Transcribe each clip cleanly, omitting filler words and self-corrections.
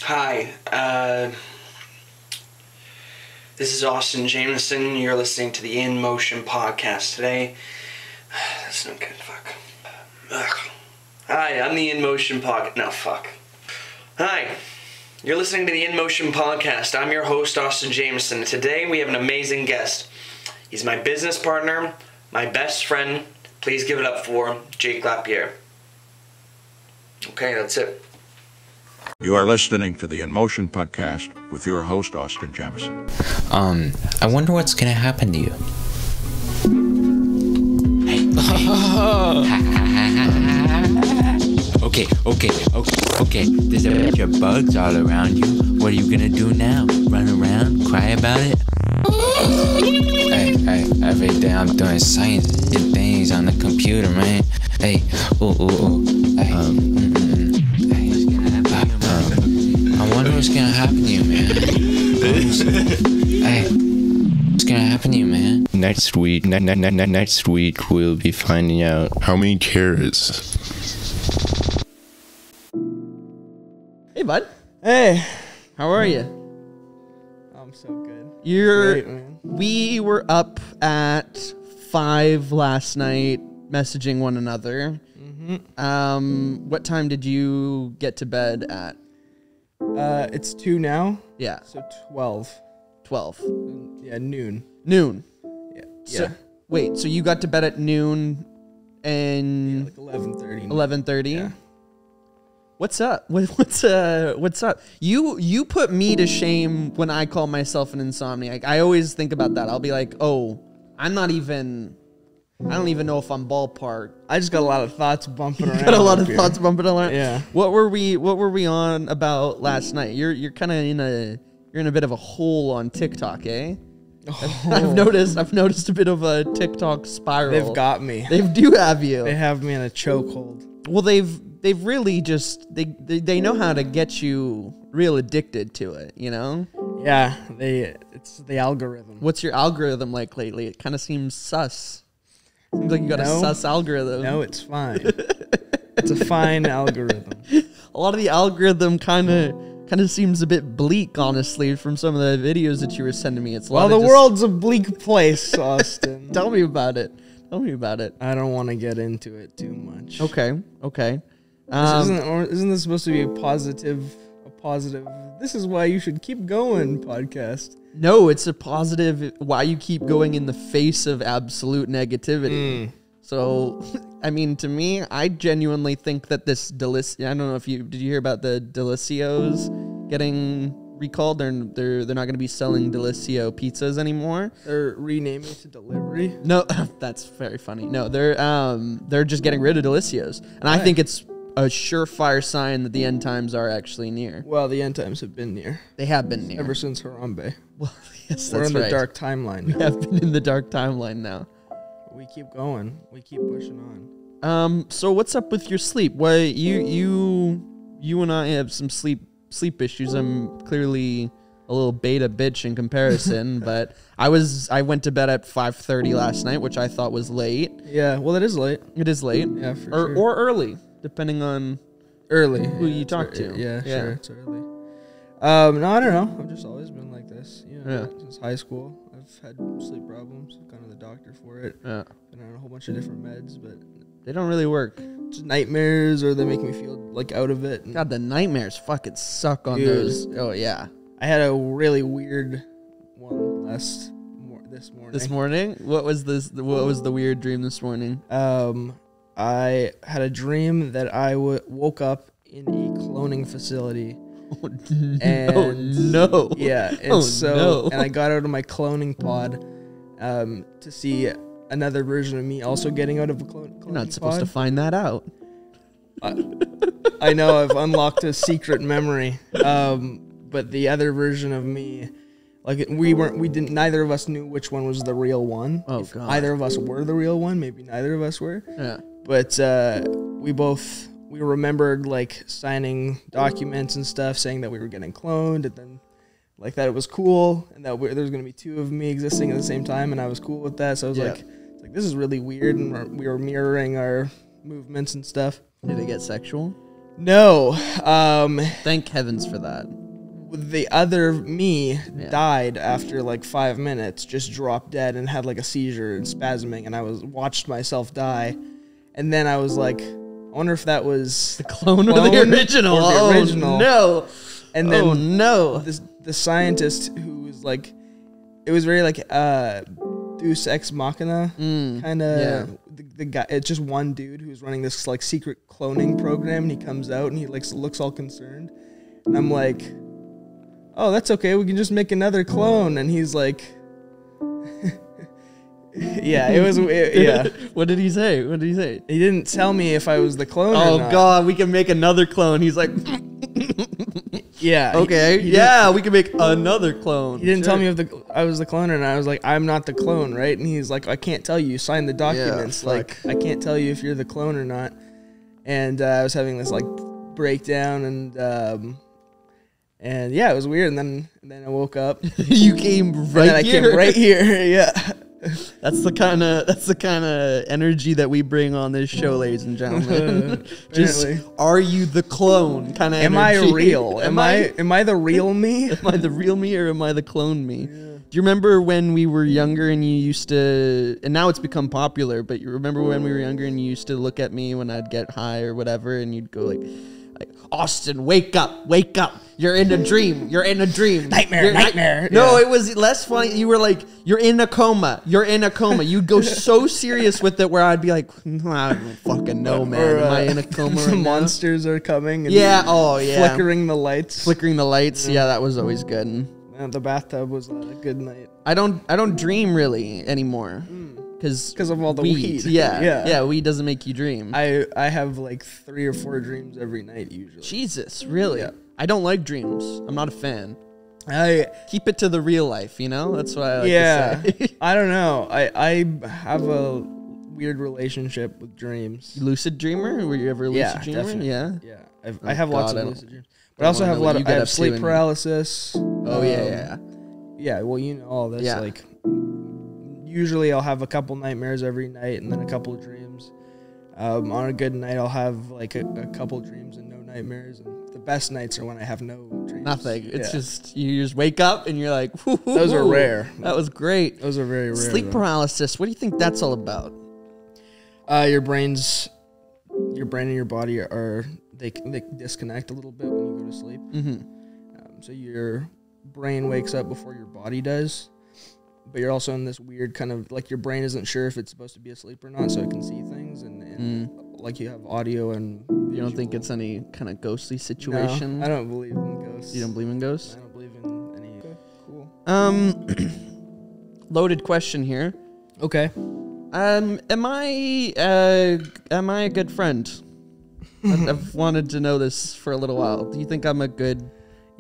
Hi, this is Austin Jameson. You're listening to the In Motion podcast today. That's not good, fuck. Ugh. Hi, I'm the In Motion podcast. No, fuck. Hi, you're listening to the In Motion podcast. I'm your host, Austin Jameson. Today we have an amazing guest. He's my business partner, my best friend. Please give it up for Jake Lapierre. Okay, that's it. You are listening to the In Motion podcast with your host, Austin Jameson. I wonder what's gonna happen to you. Hey. Okay. There's a bunch of bugs all around you. What are you gonna do now? Run around? Cry about it? Hey, every day I'm doing science things on the computer, man. Hey, I wonder what's gonna happen to you, man. Hey, what's gonna happen to you, man? Next week, we'll be finding out how many carrots. Hey, bud. Hey, How are you? I'm so good. Great, man. We were up at 5 last night, messaging one another. Mm-hmm. What time did you get to bed at? It's 2 now. Yeah, So 12. 12. Yeah, noon. Noon. Yeah. So, wait, so you got to bed at noon and Like 11:30. 11:30? Yeah. What's up? What's up? You put me to shame when I call myself an insomniac. I always think about that. I'll be like, oh, I don't even know if I'm ballpark. I just got a lot of thoughts bumping around. Got a lot of here. thoughts bumping around. Yeah. What were we on about last night? You're kind of in a bit of a hole on TikTok, eh? Oh. I've noticed a bit of a TikTok spiral. They've got me. They do have you. They have me in a chokehold. Well, they've really just they know how to get you real addicted to it, you know? Yeah, it's the algorithm. What's your algorithm like lately? It kind of seems sus. Seems like you got a sus algorithm. No, it's fine. It's a fine algorithm. A lot of the algorithm kind of seems a bit bleak, honestly, from some of the videos that you were sending me. It's a lot Well, of the world's a bleak place, Austin. Tell me about it. I don't want to get into it too much. Okay. Isn't this supposed to be a positive? This is why you should keep going podcast. No, it's a positive. Why you keep going in the face of absolute negativity. So, I mean, to me, I genuinely think that this I don't know if did you hear about the Delicios getting recalled? They're not going to be selling Delicio pizzas anymore. They're renaming it to delivery. No, that's very funny. No, they're just getting rid of Delicios, and I think it's a surefire sign that the end times are actually near. Well, the end times have been near. They have been near Ever since Harambe. Well, yes, We're that's in right. the dark timeline. We have been in the dark timeline now. We keep going. We keep pushing on. So what's up with your sleep? Well, you and I have some sleep issues. I'm clearly a little beta bitch in comparison, but I went to bed at 5:30 last night, which I thought was late. Yeah, well, it is late. It is late. Yeah, for sure. Or early, depending on Early. who you talk to. Yeah, sure, it's early. No, I don't know. I've just always been like this. Yeah. Since high school, I've had sleep problems. I've gone to the doctor for it. Yeah. Been on a whole bunch of different meds, but They don't really work. just nightmares, or they make me feel like out of it. And God, the nightmares fucking suck on Dude. those. Oh yeah. I had a really weird one this morning. This morning? What was the weird dream this morning? I had a dream that I woke up in a cloning facility. Oh, And no. Yeah, and and I got out of my cloning pod to see another version of me also getting out of a cloning You're not supposed to find that out. I know I've unlocked a secret memory. But the other version of me, like neither of us knew which one was the real one. Oh, If God. either of us were the real one, maybe neither of us were. Yeah. But we remembered like signing documents and stuff saying that we were getting cloned, and then like that it was cool, and that there was going to be two of me existing at the same time, and I was cool with that. So I was like, this is really weird, and we were mirroring our movements and stuff. Did it get sexual? No. Thank heavens for that. The other me died after like 5 minutes, just dropped dead and had like a seizure and spasming, and I watched myself die, and then I was like, I wonder if that was The clone or the original. or the original. Oh, no. And then no. the scientist who was like, it was very like Deus Ex Machina kind of. yeah. The guy, it's just one dude who's running this like secret cloning program, and he comes out and he like looks all concerned, and I'm like, oh, that's okay, we can just make another clone. And he's like, yeah, yeah. What did he say? What did he say? He didn't tell me if I was the clone or Oh not. God, we can make another clone. He's like, Yeah. okay, he we can make another clone. He didn't tell me if I was the clone, and I was like, I'm not the clone, right? And he's like, I can't tell you. Sign the documents. Yeah, like, I can't tell you if you're the clone or not. And I was having this like breakdown, and yeah, it was weird. And then I woke up. You came right and then I here. came right here. Yeah. That's the kind of energy that we bring on this show, ladies and gentlemen. Just, Apparently. are you the clone? Kind of. Am I real? Am I the real me? Am I the real me or am I the clone me? Do you remember when we were younger and you used to, and now it's become popular, but you remember when we were younger and you used to look at me when I'd get high or whatever, and you'd go like Austin, wake up, you're in a dream, Nightmare. No, it was less funny. You were like, you're in a coma. You'd go so serious with it where I'd be like, I don't fucking know, man. Am I in a coma right now? Monsters are coming. And Flickering the lights. Flickering the lights. Yeah, that was always good. And the bathtub was a good night. I don't dream really anymore. Because of all the weed. Yeah, weed doesn't make you dream. I have like 3 or 4 dreams every night usually. Jesus, really? Yeah. I don't like dreams. I'm not a fan. I Keep it to the real life, you know? That's what I like to say. I don't know. I have a weird relationship with dreams. Lucid dreamer? Were you ever a lucid dreamer? Definitely. Yeah. Yeah. I have lots God, of I lucid dreams. But I also have a lot of I have sleep paralysis. Oh, yeah. Yeah, well, you know all this. Yeah. Like, usually I'll have a couple nightmares every night and then a couple of dreams. On a good night, I'll have like a couple dreams and no nightmares. And the best nights are when I have no dreams. Nothing. It's just, you just wake up and you're like, those are rare. That was great. Those are very rare. Sleep paralysis. What do you think that's all about? Your brain and your body they disconnect a little bit when you go to sleep. Mm-hmm. So your brain wakes up before your body does, but you're also in this weird kind of like your brain isn't sure if it's supposed to be asleep or not, so it can see things and like you have audio and You don't think it's any kind of ghostly situation? No, I don't believe in ghosts. You don't believe in ghosts? I don't believe in any. Okay, cool. Loaded question here. Okay. Am I a good friend? I've wanted to know this for a little while. Do you think I'm a good?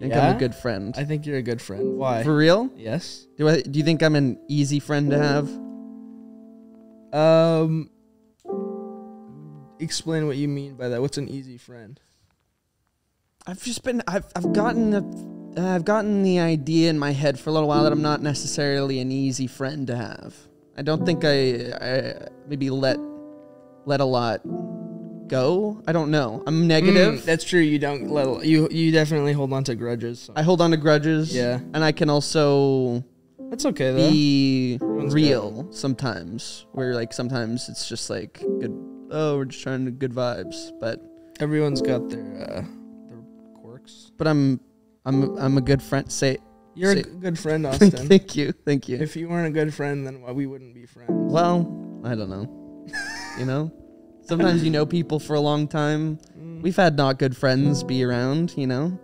I'm a good friend? I think you're a good friend. Why? For real? Yes. Do you think I'm an easy friend to have? Explain what you mean by that. What's an easy friend? I've gotten the idea in my head for a little while that I'm not necessarily an easy friend to have. I don't think I maybe let a lot go. I don't know. I'm negative. That's true. You don't you definitely hold on to grudges. So. I hold on to grudges. Yeah. And I can also That's okay though. be real sometimes. Where like sometimes it's just like good. Oh, we're just trying to good vibes, but Everyone's got their quirks. but I'm a good friend. You're a good friend, Austin. Thank you. If you weren't a good friend, then we wouldn't be friends. Well, I don't know. You know, sometimes you know people for a long time. We've had not good friends be around. You know.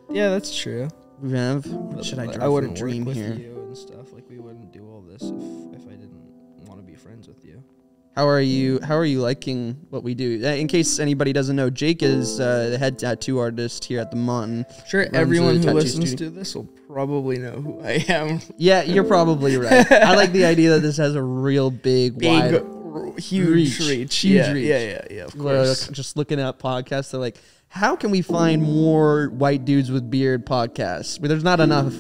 Yeah, that's true. We have. What should I draw I wouldn't for a dream work with here? you and stuff. Like we wouldn't do all this if I didn't want to be friends with you. How are you liking what we do? In case anybody doesn't know, Jake is the head tattoo artist here at the MOTN. Sure, Runs everyone a who tattoo listens studio. to this will probably know who I am. Yeah, you're probably right. I like the idea that this has a real big wide huge reach. Huge Yeah, reach. yeah, of We're course. just looking at podcasts. They're like, how can we find more white dudes with beard podcasts? Well, there's not enough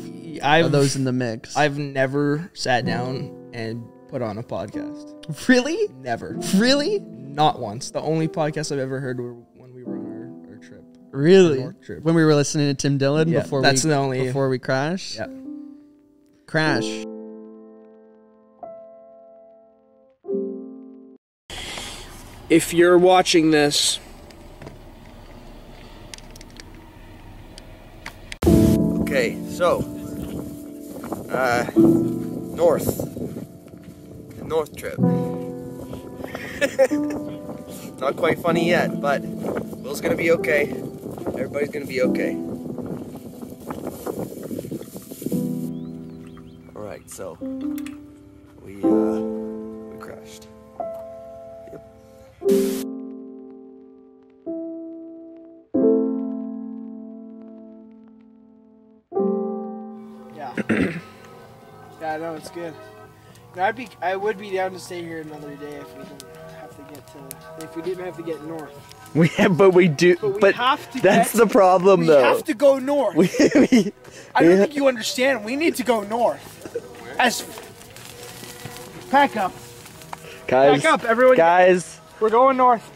of those in the mix. I've never sat down and put on a podcast. Really? Never. Really? Not once. The only podcast I've ever heard were when we were on our trip. Really? North trip. When we were listening to Tim Dillon Yeah, before that's the only- before we crashed? Yeah. Crash. If you're watching this, Okay, so north trip. Not quite funny yet, but Will's gonna be okay. Everybody's gonna be okay. All right, so we crashed. Yep. yeah. Yeah, no, it's good. No, I would be down to stay here another day if we didn't have to get north. But we do. But we have to. That's the problem, We though. have to go north. I don't think you understand. We need to go north. Pack up. Guys, Pack up, everyone. Guys, We're going north.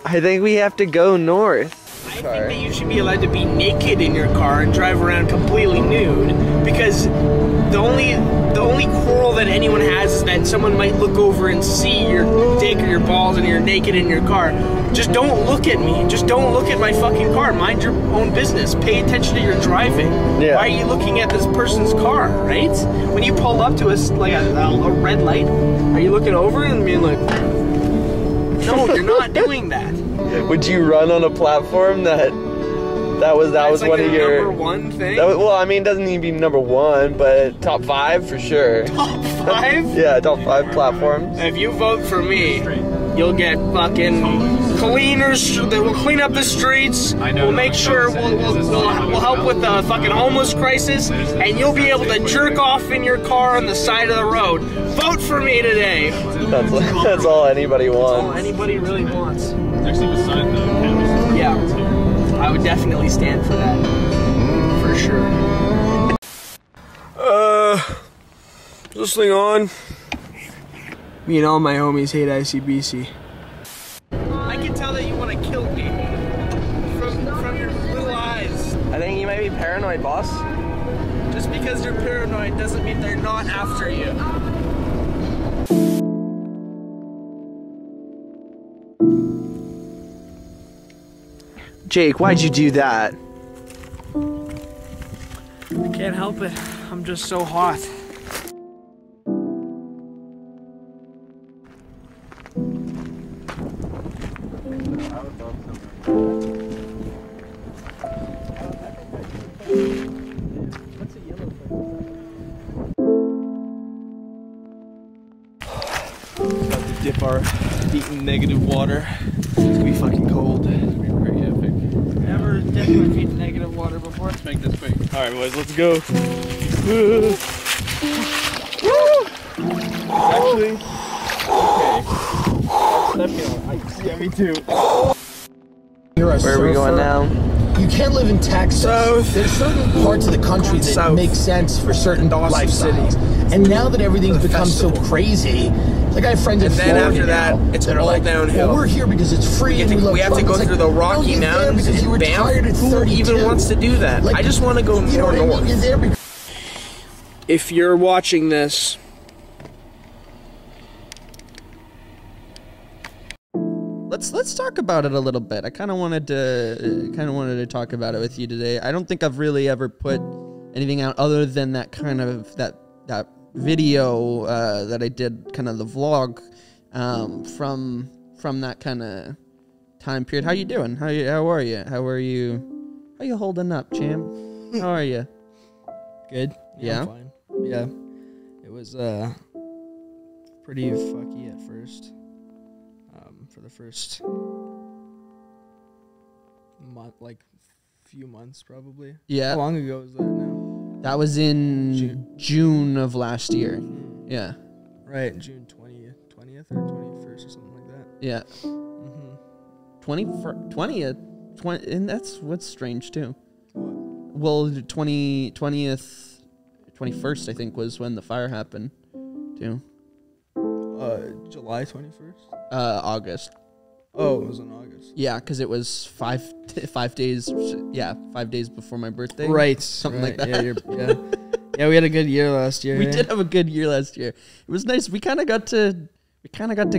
I think we have to go north. I think that you should be allowed to be naked in your car and drive around completely nude, because the only quarrel that anyone has is that someone might look over and see your dick or your balls and you're naked in your car. Just don't look at me. Just don't look at my fucking car. Mind your own business. Pay attention to your driving. Yeah. Why are you looking at this person's car, right? When you pull up to us like a red light, are you looking over and being like, no, you're not doing that. Would you run on a platform that was like one of your number one thing? well, I mean, it doesn't need to be number one, but top 5 for sure. Top 5? Yeah, top 5 platforms. If you vote for me, you'll get fucking cleaners that will clean up the streets. We'll make sure we'll help with the fucking homeless crisis, and you'll be able to jerk off in your car on the side of the road. Vote for me today. That's all anybody That's all wants. anybody really wants. Yeah, I would definitely stand for that. For sure. This thing on. Me and all my homies hate ICBC. I can tell that you want to kill me. From your little eyes. I think you might be paranoid, boss. Just because they're paranoid doesn't mean they're not after you. Jake, why'd you do that? I can't help it. I'm just so hot. About to dip our feet in negative water. It's gonna be fucking cold. It's gonna be pretty epic. Never dipped my feet in negative water before. Let's make this quick. Alright boys, let's go. Actually, okay. Yeah, me too. You're a Where are we going now? You can't live in Texas. South. There's certain parts of the country that South. make sense for certain Dawson lifestyles. City. And now that everything's become so crazy, like I have friends in And then Florida after that, now it's that are all like, downhill. well, we're here because it's free and we love We have to Trump. go It's through like, the Rocky no, you're there Mountains because you and retired at Banff. Who 32. even wants to do that? Like, I just want to go you know more what I mean? north. You're there because If you're watching this, Let's talk about it a little bit. I kind of wanted to talk about it with you today. I don't think I've really ever put anything out other than that kind of that video that I did, kind of the vlog from that kind of time period. How you doing? How are you? How are you holding up, champ? How are you? good. Yeah? I'm fine. Yeah, it was pretty fucky at first. For the first month, like few months, probably. Yeah. How long ago was that now? That was in June of last year. Yeah. Right, June 20th or 21st or something like that. Yeah. 20th, and that's what's strange too. Well, 20th, 21st, I think, was when the fire happened, too. July 21st. August. Oh, it was in August. Yeah, because it was 5 days. Yeah, 5 days before my birthday. Right. Something like that. Yeah, yeah, we had a good year last year. We did have a good year last year. It was nice. We kind of got to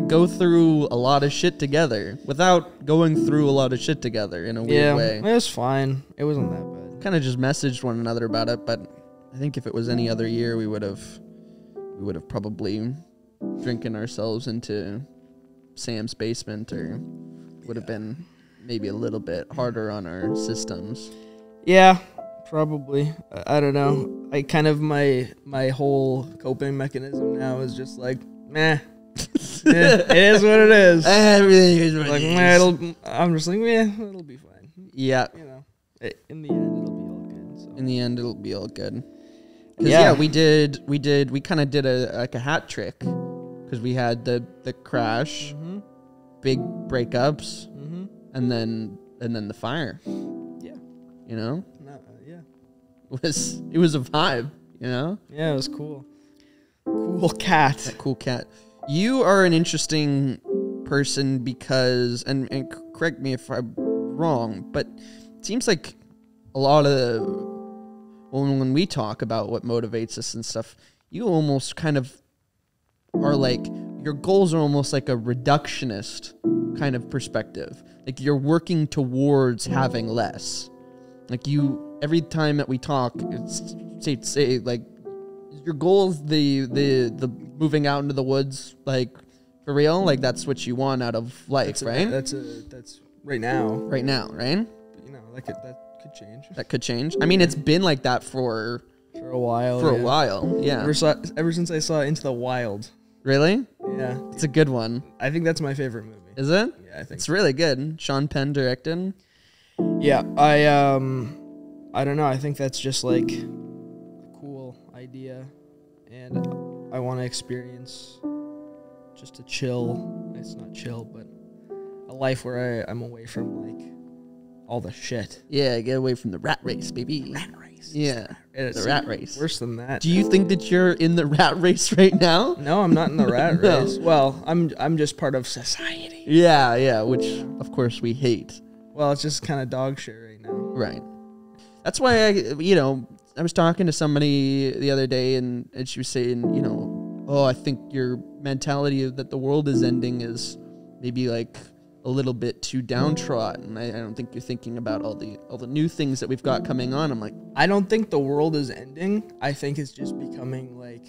go through a lot of shit together without going through a lot of shit together in a weird way. It was fine. It wasn't that bad. Kind of just messaged one another about it, but I think if it was any other year, we would have probably drinking ourselves into Sam's basement, or would have been maybe a little bit harder on our systems. Yeah, probably. I don't know. I kind of my whole coping mechanism now is just like, meh. It is what it is. Everything is what Like, it meh, is. I'm just like, yeah, it'll be fine. Yeah. You know, in the end, it'll be all good. So. In the end, it'll be all good. Cause Yeah. we kind of did a hat trick, because we had the crash, big breakups, and then the fire. Yeah. You know, Yeah. it was a vibe. You know, Yeah, it was cool. Cool cat. that cool cat. You are an interesting person because, and correct me if I'm wrong, but it seems like a lot of when we talk about what motivates us and stuff, you almost kind of are like, your goals are almost like a reductionist kind of perspective. Like, you're working towards having less. Like, you, every time that we talk, it's say like, your goal is the moving out into the woods, like, for real, like, that's what you want out of life, right? That's right now. Right now, right? But, you know, that could change That could change. I mean, it's been like that for a while. a while. Yeah. Ever since I saw Into the Wild. Really? Yeah. It's a good one. I think that's my favorite movie. Is it? Yeah, I think It's really good. Sean Penn directed. Yeah, I don't know. I think that's just like a cool idea, and I want to experience just a chill. It's not chill, but a life where I'm away from like all the shit. Yeah, get away from the rat race, baby. Rat race. Yeah, It's the rat race. Worse than that. Do you think that you're in the rat race right now? No, I'm not in the rat No. race. Well, I'm just part of society. Yeah, which of course we hate. Well, it's just kind of dog shit right now. Right. That's why I was talking to somebody the other day, and she was saying, oh, I think your mentality of that the world is ending is maybe like a little bit too downtrodden. I don't think you're thinking about all the new things that we've got coming on. I'm like, I don't think the world is ending. I think it's just becoming like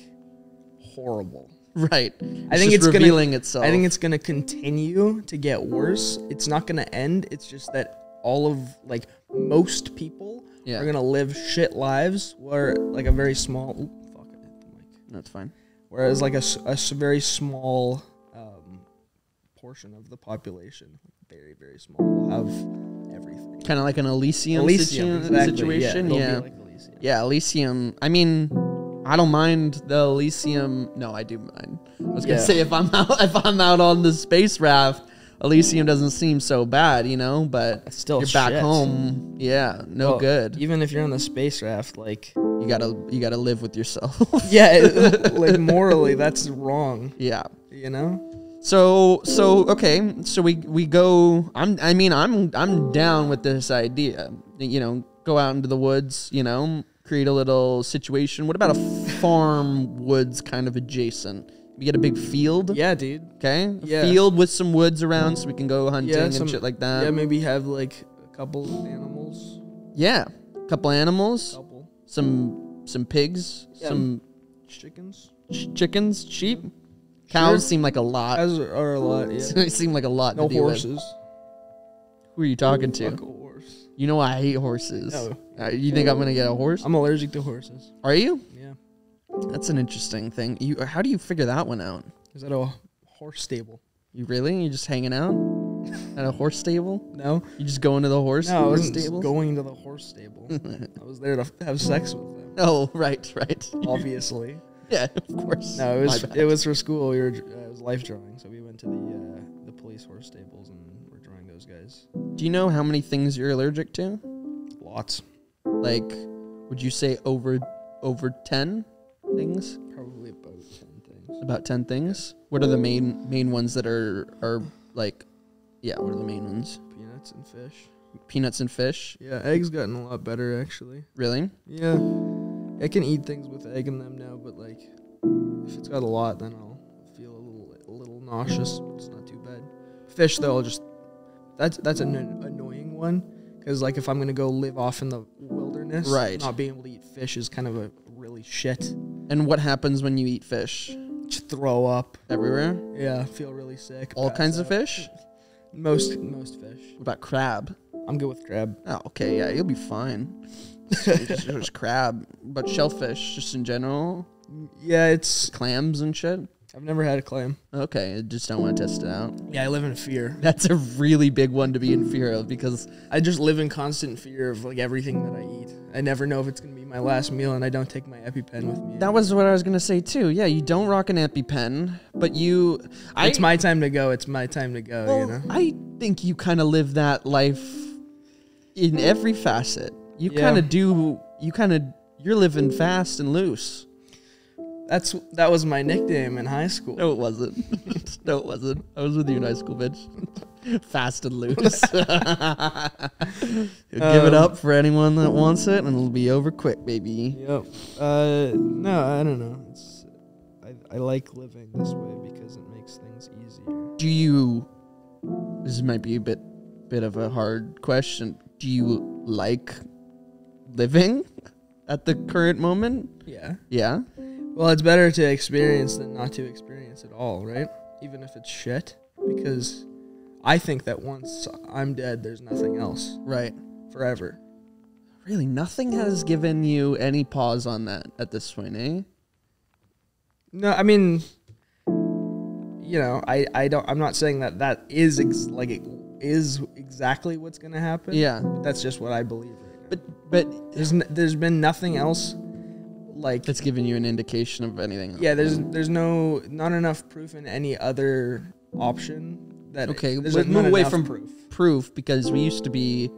horrible. right. I think it's revealing itself. I think it's gonna continue to get worse. It's not gonna end. It's just that all of like most people Yeah. are gonna live shit lives where like a very small. Ooh, fuck! I hit the mic. That's fine. Whereas like a very small portion of the population, very very small, will have everything. Kind of like an Elysium, exactly. situation. Yeah, Yeah. they'll be like Elysium. Yeah, Elysium. I mean, I don't mind the Elysium. No, I do mind. I was gonna Yeah. say if I'm out on the space raft, Elysium doesn't seem so bad, but It's still you're back shit. home. Yeah, no Well, good. Even if you're on the space raft, like You gotta live with yourself. yeah, like morally, that's wrong. Yeah. You know. So okay. So we go. I'm down with this idea. Go out into the woods. Create a little situation. What about a farm woods kind of adjacent? We get a big field. Yeah, dude. Okay. A Yeah. field with some woods around, so we can go hunting Yeah, and shit like that. Yeah, maybe have like a couple of animals. Yeah. A couple animals. Couple Some pigs. Yeah. Some chickens. chickens. Sheep. Cows seem like a lot. Cows are a lot. Yeah. They seem like a lot. No to deal with. horses. Who are you talking to? Fuck a horse. You know I hate horses. No. You think I'm gonna get a horse? I'm allergic to horses. Are you? Yeah. That's an interesting thing. How do you figure that one out? Is that a horse stable? You really? You just hanging out at a horse stable? No. You just go into the horse No, I wasn't stable? going to the horse stable. I was there to have sex with them. Oh, right. Obviously. Yeah, of course. No, My bad. it was for school. It was life drawing, so we went to the police horse stables and we're drawing those guys. Do you know how many things you're allergic to? Lots. Like, would you say over 10 things? Probably about 10 things. About 10 things? What are the main ones that are like Yeah, what are the main ones? Peanuts and fish. Peanuts and fish. Yeah, eggs gotten a lot better actually. Really? Yeah, I can eat things with egg in them now, but like if it's got a lot, then I'll feel a little nauseous. It's not too bad. Fish though, that's an annoying one because like if I'm gonna go live off in the wilderness, right, not being able to eat fish is kind of a really shit. And what happens when you eat fish? Just throw up everywhere. Yeah, feel really sick. All kinds of fish. Most fish. What about crab? I'm good with crab. Oh, okay, yeah, you'll be fine. Just crab, but shellfish, just in general. Yeah, it's clams and shit. I've never had a clam. Okay, I just don't want to test it out. Yeah, I live in fear. That's a really big one to be in fear of because I just live in constant fear of like everything that I eat. I never know if it's gonna be my last meal, and I don't take my EpiPen with me. That was what I was gonna say too. Yeah, you don't rock an EpiPen, but it's my time to go. It's my time to go. Well, you know. I think you kind of live that life in every facet. You kind of do. You're living fast and loose. That was my nickname in high school. No, it wasn't. No, it wasn't. I was with you in high school, bitch. Fast and loose. Give it up for anyone that wants it, and it'll be over quick, baby. Yep. No, I don't know. I like living this way because it makes things easier. This might be a bit of a hard question. Do you like living at the current moment? Yeah. Yeah? Well, it's better to experience than not to experience at all, right? Even if it's shit. Because I think that once I'm dead, there's nothing else. Right. Forever. Really, nothing has given you any pause on that at this point, eh? No, I mean, you know, I'm not saying that is it is exactly what's going to happen. Yeah. But that's just what I believe right now. But there's been nothing else like that's given you an indication of anything. Yeah, there's not enough proof in any other option that let's move away from proof because we used to be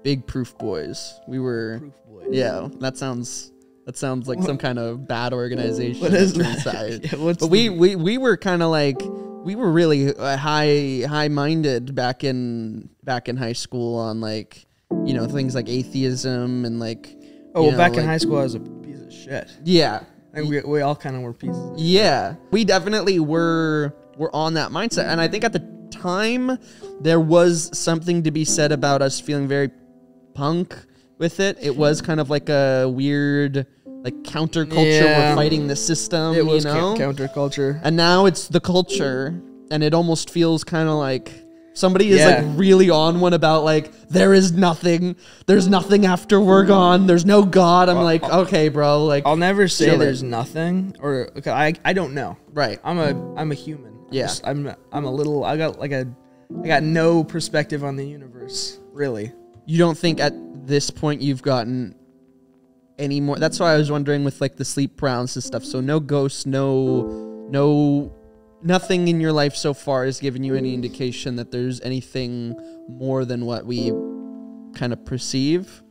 big proof boys. We were proof boys. Yeah, that sounds like some kind of bad organization. What is that? Yeah, but we were kind of like we were really high minded back in high school on like, you know, things like atheism and like. Oh, well, back in high school I was a piece of shit. Yeah. And we all kind of were pieces of shit. Yeah. We definitely were on that mindset. And I think at the time there was something to be said about us feeling very punk with it. It was kind of like a weird like counterculture. Yeah. We're fighting the system. It was, you know? Counterculture. And now it's the culture. And it almost feels kind of like somebody is like really on one about like there's nothing after we're gone. There's no God. I'm like, okay, bro. Like I'll never say there's nothing, or okay, I don't know. Right. I'm a human. Yeah. I'm a little. I got no perspective on the universe. Really. You don't think at this point you've gotten any more? That's why I was wondering with like the sleep paralysis stuff. So no ghosts, nothing in your life so far has given you any indication that there's anything more than what we kind of perceive?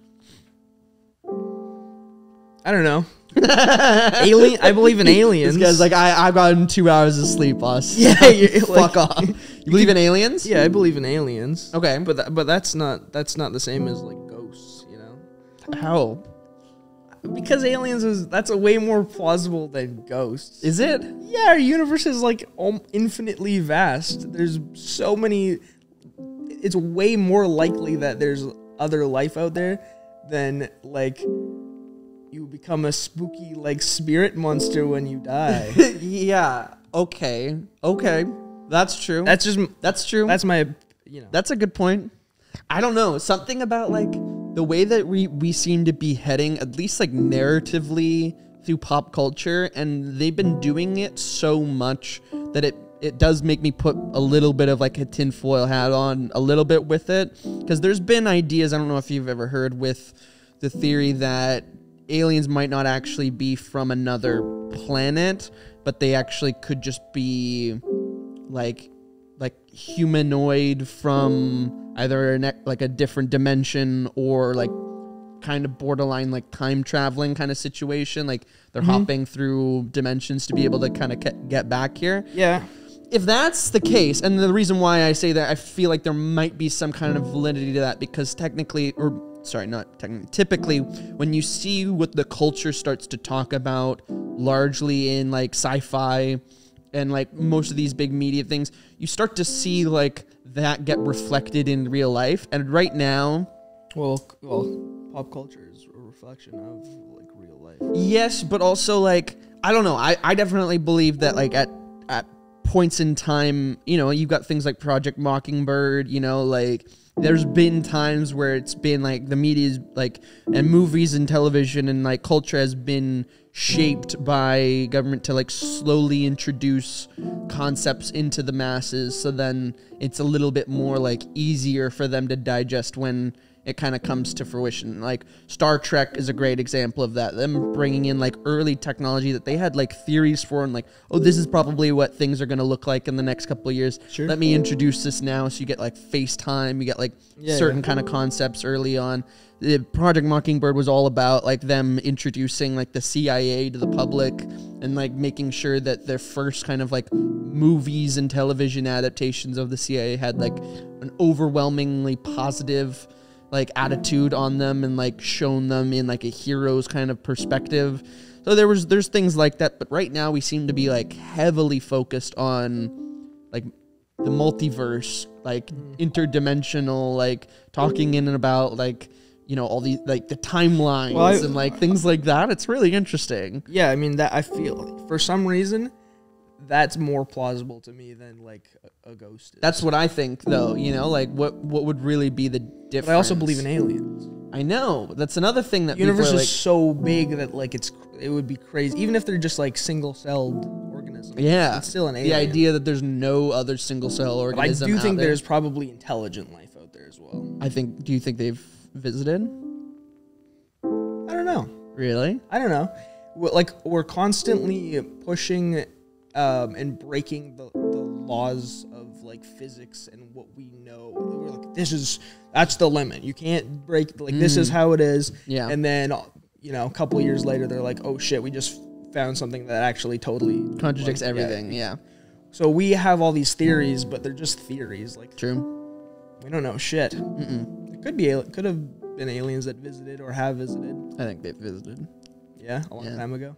I don't know. I believe in aliens. This guy's like, I've gotten 2 hours of sleep, boss. Yeah, you're fuck off. You believe in aliens? Yeah, I believe in aliens. Okay, but that's not the same as like ghosts, you know? How? Because aliens that's a way more plausible than ghosts. Is it? Yeah, our universe is like infinitely vast. There's so many. It's way more likely that there's other life out there than like you become a spooky like spirit monster when you die. Yeah. Okay. That's true. That's true. That's my. That's a good point. I don't know. Something about like the way that we seem to be heading, at least like narratively through pop culture, and they've been doing it so much that it does make me put a little bit of like a tinfoil hat on a little bit with it. Because there's been ideas, I don't know if you've ever heard with the theory that aliens might not actually be from another planet, but they actually could just be like humanoid from either a different dimension or like kind of borderline like time traveling kind of situation. Like they're hopping through dimensions to be able to kind of get back here. Yeah. if that's the case, and the reason why I say that, I feel like there might be some kind of validity to that, because typically, when you see what the culture starts to talk about, largely in like sci-fi and like most of these big media things, you start to see like that get reflected in real life. And right now, well, pop culture is a reflection of like real life. Yes, but also like, I don't know. I definitely believe that like at points in time, you know, you've got things like Project Mockingbird, you know, like there's been times where it's been like the media's like, and movies and television and like culture has been shaped by government to like slowly introduce concepts into the masses. So then it's a little bit more like easier for them to digest when it kind of comes to fruition. Like Star Trek is a great example of that. Them bringing in like early technology that they had like theories for, and like, oh, this is probably what things are going to look like in the next couple of years. Sure. Let me introduce this now. So you get like FaceTime, you get like certain kind of concepts early on. The Project Mockingbird was all about like them introducing like the CIA to the public and like making sure that their first kind of like movies and television adaptations of the CIA had like an overwhelmingly positive like attitude on them, and like shown them in like a hero's kind of perspective. So there's things like that, but right now we seem to be like heavily focused on like the multiverse, like interdimensional, like talking in and about like, you know, all these like the timelines and like things like that. It's really interesting. Yeah, I mean, that I feel for some reason that's more plausible to me than like a ghost is. That's what I think, though. You know, like what would really be the difference? But I also believe in aliens. I know. That's another thing that The universe people are is so big that like it would be crazy, even if they're just like single-celled organisms. Yeah, it's still an alien. The idea that there's no other single-cell organism. But I do think there. there's probably intelligent life out there as well. Do you think they've visited? I don't know. Really? I don't know. Like we're constantly pushing and breaking the laws of like physics and what we know. We're like, that's the limit. You can't break, like this is how it is. Yeah. And then, you know, a couple of years later, they're like, oh shit, we just found something that actually totally contradicts everything. Yeah. So we have all these theories, but they're just theories. Like, true. We don't know shit. It could have been aliens that visited or have visited. I think they've visited. Yeah, a long time ago.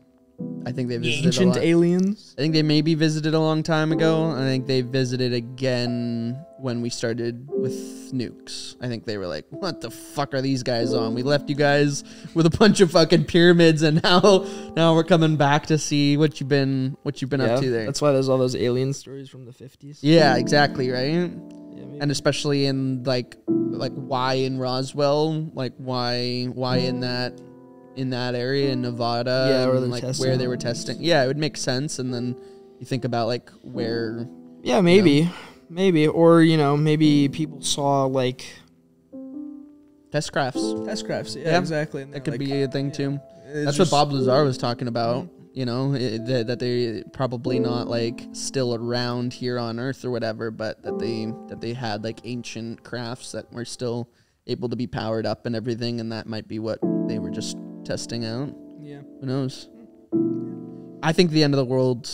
I think they visited ancient aliens. I think they maybe visited a long time ago. I think they visited again when we started with nukes. I think they were like, "What the fuck are these guys on? We left you guys with a bunch of fucking pyramids, and now we're coming back to see what you've been up to there." That's why there's all those alien stories from the 50s. Yeah, exactly, right. Yeah, and especially in like why in Roswell, like why in that area in Nevada, yeah, and like where they were testing. Yeah, it would make sense. And then you think about like where. Yeah, maybe, or you know, maybe people saw like test crafts. Yeah, exactly. That could be a thing too. That's what Bob Lazar was talking about. You know, that they probably not like still around here on Earth or whatever, but that they had like ancient crafts that were still able to be powered up and everything, and that might be what they were just testing out. Yeah. Who knows? I think the end of the world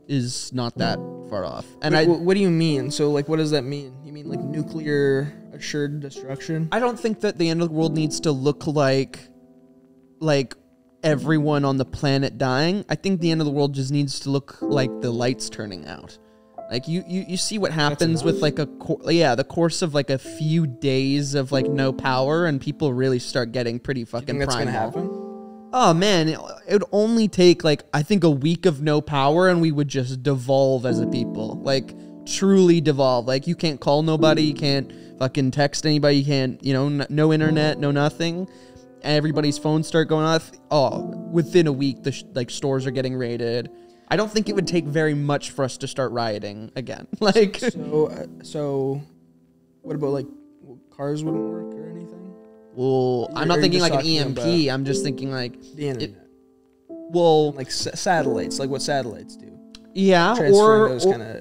is not that far off. And what do you mean? So like, what does that mean? You mean like nuclear assured destruction? I don't think that the end of the world needs to look like everyone on the planet dying. I think the end of the world just needs to look like the lights turning out. Like you see what happens with like the course of like a few days of like no power, and people really start getting pretty fucking primal. That's gonna happen? Oh man, it would only take like I think a week of no power, and we would just devolve as a people, like truly devolve. Like you can't call nobody, you can't fucking text anybody, you can't, you know, no internet, no nothing. Everybody's phones start going off. Oh, within a week, the stores are getting raided. I don't think it would take very much for us to start rioting again. Like, so, what about like cars wouldn't work or anything? Well, I'm not thinking like an EMP. I'm just thinking like the internet. Like satellites, like what satellites do. Yeah,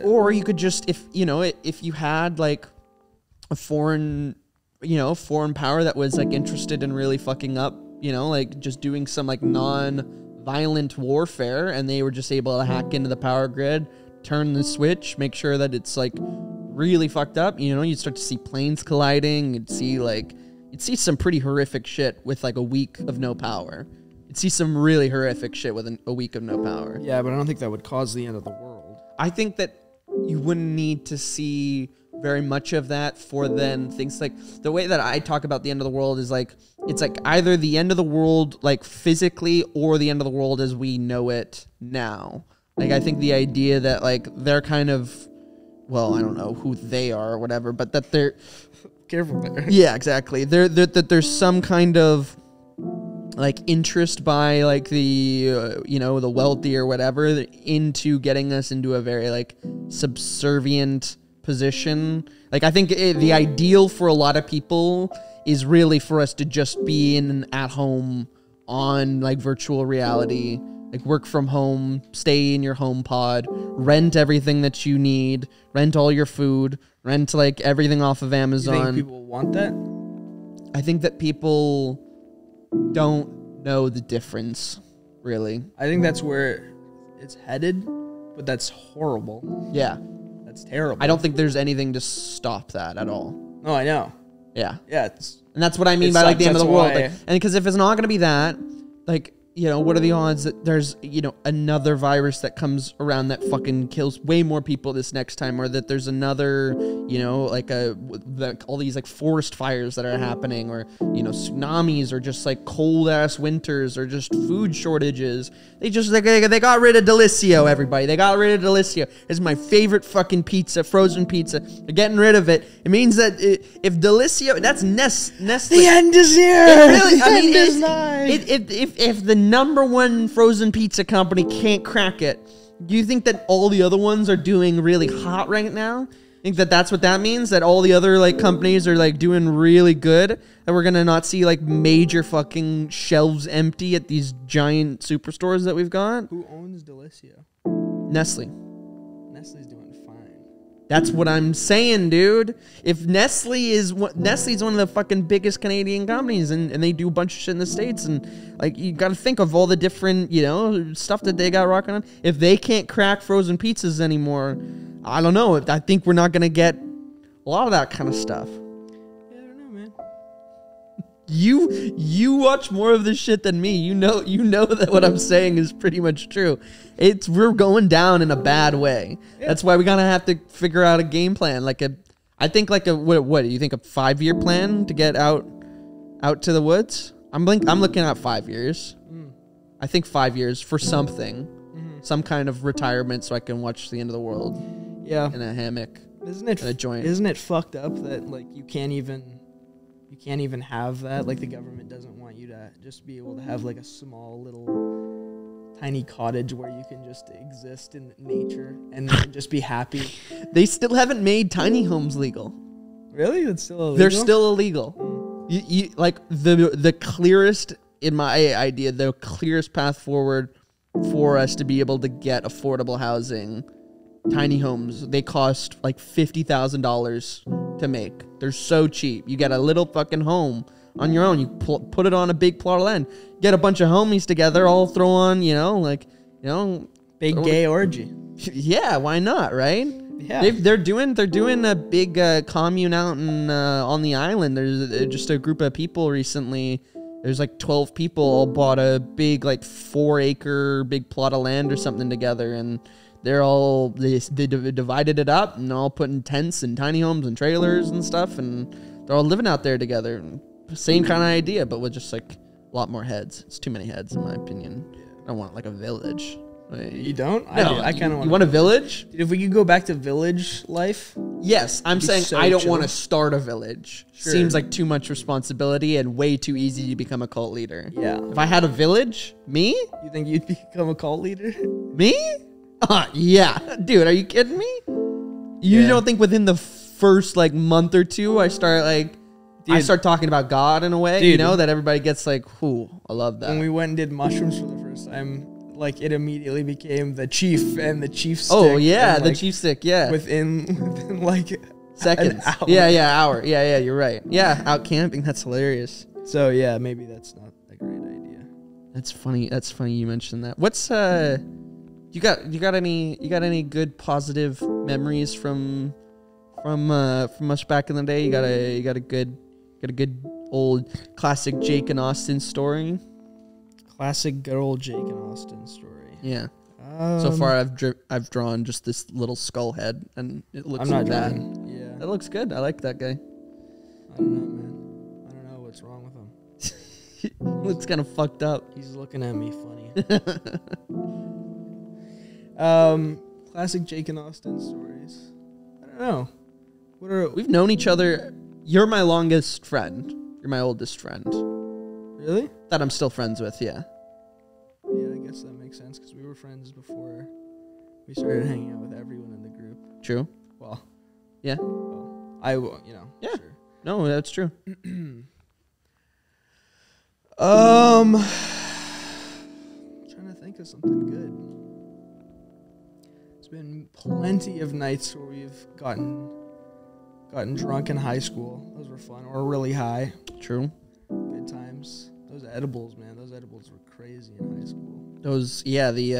or you could just if you had like a foreign power that was like interested in really fucking up, like just doing some like non-violent warfare, and they were just able to hack into the power grid, turn the switch, make sure that it's like really fucked up, you know, you'd start to see planes colliding. You'd see some pretty horrific shit with like a week of no power. You'd see some really horrific shit with a week of no power. Yeah, but I don't think that would cause the end of the world. I think that you wouldn't need to see very much of that for then things like the way that I talk about the end of the world is like it's like either the end of the world like physically or the end of the world as we know it now. Like I think the idea that like they're kind of, well, I don't know who they are or whatever, but that they're Careful there. Yeah, exactly. That there's some kind of like interest by like the you know, the wealthy or whatever into getting us into a very like subservient position. Like I think the ideal for a lot of people is really for us to just be in at home on like virtual reality, like work from home, stay in your home pod, rent everything that you need, rent all your food, rent like everything off of Amazon. You think people want that? I think that people don't know the difference, really. I think that's where it's headed, but that's horrible. Yeah. That's terrible. I don't think there's anything to stop that at all. No, I know. Yeah. Yeah, And that's what I mean It by like sucks, the end of the that's world. why- Like, and because if it's not going to be that, like, you know, what are the odds that there's, you know, another virus that comes around that fucking kills way more people this next time, or that there's another, you know, like all these like forest fires that are happening, or, you know, tsunamis, or just like cold ass winters, or just food shortages. They got rid of Delicio, everybody. They got rid of Delicio. It's my favorite fucking pizza, frozen pizza. They're getting rid of it. It means that if Delicio, that's Nestle. the end is here. It really, I mean, The end is nigh. if the number one frozen pizza company can't crack it, do you think that all the other ones are doing really hot right now? Think that that's what that means? That all the other like companies are like doing really good? That we're gonna not see like major fucking shelves empty at these giant superstores that we've got? Who owns Delicio? Nestle. Nestle's doing fine. That's what I'm saying, dude. If Nestle's one of the fucking biggest Canadian companies, and they do a bunch of shit in the States, and like you got to think of all the different, you know, stuff that they got rocking on. If they can't crack frozen pizzas anymore, I don't know. I think we're not gonna get a lot of that kind of stuff. Yeah, I don't know, man. You watch more of this shit than me. You know that what I'm saying is pretty much true. We're going down in a bad way. Yeah. That's why we're gonna have to figure out a game plan. What do you think, a 5-year plan to get out to the woods? I'm looking at 5 years. I think 5 years for something, some kind of retirement, so I can watch the end of the world. Yeah, in a hammock. Isn't it in a joint? Isn't it fucked up that like you can't even have that? Like the government doesn't want you to just be able to have like a small little tiny cottage where you can just exist in nature and just be happy. They still haven't made tiny homes legal. Really? It's still illegal? They're still illegal. You like the clearest, in my idea, the clearest path forward for us to be able to get affordable housing, tiny homes. They cost like $50,000 to make. They're so cheap. You get a little fucking home on your own. You put it on a big plot of land. Get a bunch of homies together, all throw on, big gay orgy. Yeah, why not, right? Yeah. They're doing a big commune out on the island. There's just a group of people recently. There's like 12 people all bought a big like 4-acre big plot of land or something together, and they divided it up and all put in tents and tiny homes and trailers and stuff, and they're all living out there together. Same kind of idea, but with just like a lot more heads. It's too many heads in my opinion. I don't want like a village. You don't? No, I do. I kind of want. You want a village? Dude, if we could go back to village life. Yes, I'm saying so I don't chill. want to start a village. Sure. Seems like too much responsibility and way too easy to become a cult leader. Yeah. If I had a village, me? You think you'd become a cult leader? Me? Yeah. Dude, are you kidding me? You don't think within the first like month or two I start talking about God in a way, Dude. you know, that everybody gets like, "Ooh, I love that." When we went and did mushrooms for the first time, like it immediately became the chief and the chief stick. Oh yeah, and, the like, chief stick, yeah. Within like Seconds. an hour. Yeah, hour. Yeah, you're right. Yeah, out camping, that's hilarious. So yeah, maybe that's not a great idea. That's funny. That's funny you mentioned that. What's You got any good positive memories from us back in the day? You got a good old classic Jake and Austin story? Classic good old Jake and Austin story. Yeah. So far, I've drawn just this little skull head, and it looks I'm not bad. drawing. Yeah. That looks good. I like that guy. I don't know, man. I don't know what's wrong with him. He looks kind of fucked up. He's looking at me funny. Classic Jake and Austin stories. I don't know. We've known each other. You're my longest friend. You're my oldest friend. Really? That I'm still friends with, yeah. Yeah, I guess that makes sense because we were friends before we started hanging out with everyone in the group. True. Well, Yeah. well, Yeah. Sure. No, that's true. Trying to think of something good. There's been plenty of nights where we've gotten drunk in high school. Those were fun. Or really high. True. Good times. Those edibles, man. Those edibles were crazy in high school. Those, yeah, the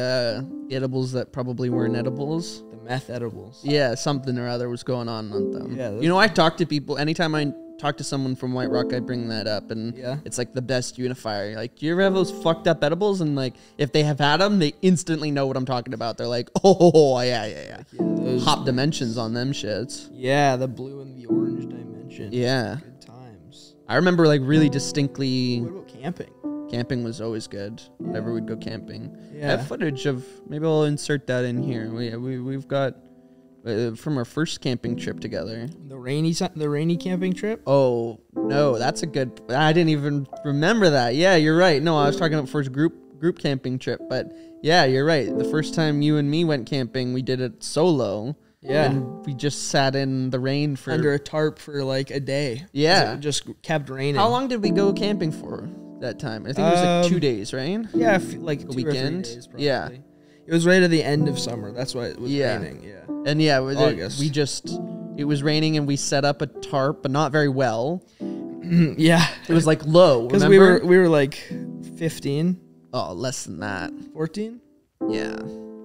edibles that probably weren't edibles. The meth edibles. Yeah, something or other was going on with them. Yeah, you know, I talk to people anytime I talk to someone from White Rock, I bring that up, and Yeah. it's like the best unifier. Like, do you ever have those fucked up edibles? And like, if they have had them, they instantly know what I'm talking about. They're like, oh yeah. Yeah, those, Hop dimensions on them shits. yeah, the blue and the orange dimension. Yeah. Good times. I remember like really distinctly. What about camping? Camping was always good. Whenever we'd go camping. Yeah. I have footage of. Maybe I'll insert that in here. We've got from our first camping trip together. The rainy camping trip? Oh no, that's a good. I didn't even remember that. Yeah, you're right. No, I was talking about first group camping trip, but yeah, you're right. The first time you and me went camping, we did it solo. Yeah. And we just sat in the rain for Under a tarp for like a day. Yeah. It just kept raining. How long did we go camping for that time? I think it was like 2 days, right? Yeah, like 2 A or 3 weekend? days probably. Yeah. It was right at the end of summer. That's why it was raining. Yeah. And yeah, August. it was raining and we set up a tarp, but not very well. Yeah. It was like low. Because Remember? we were like 15, Oh, less than that. 14? Yeah.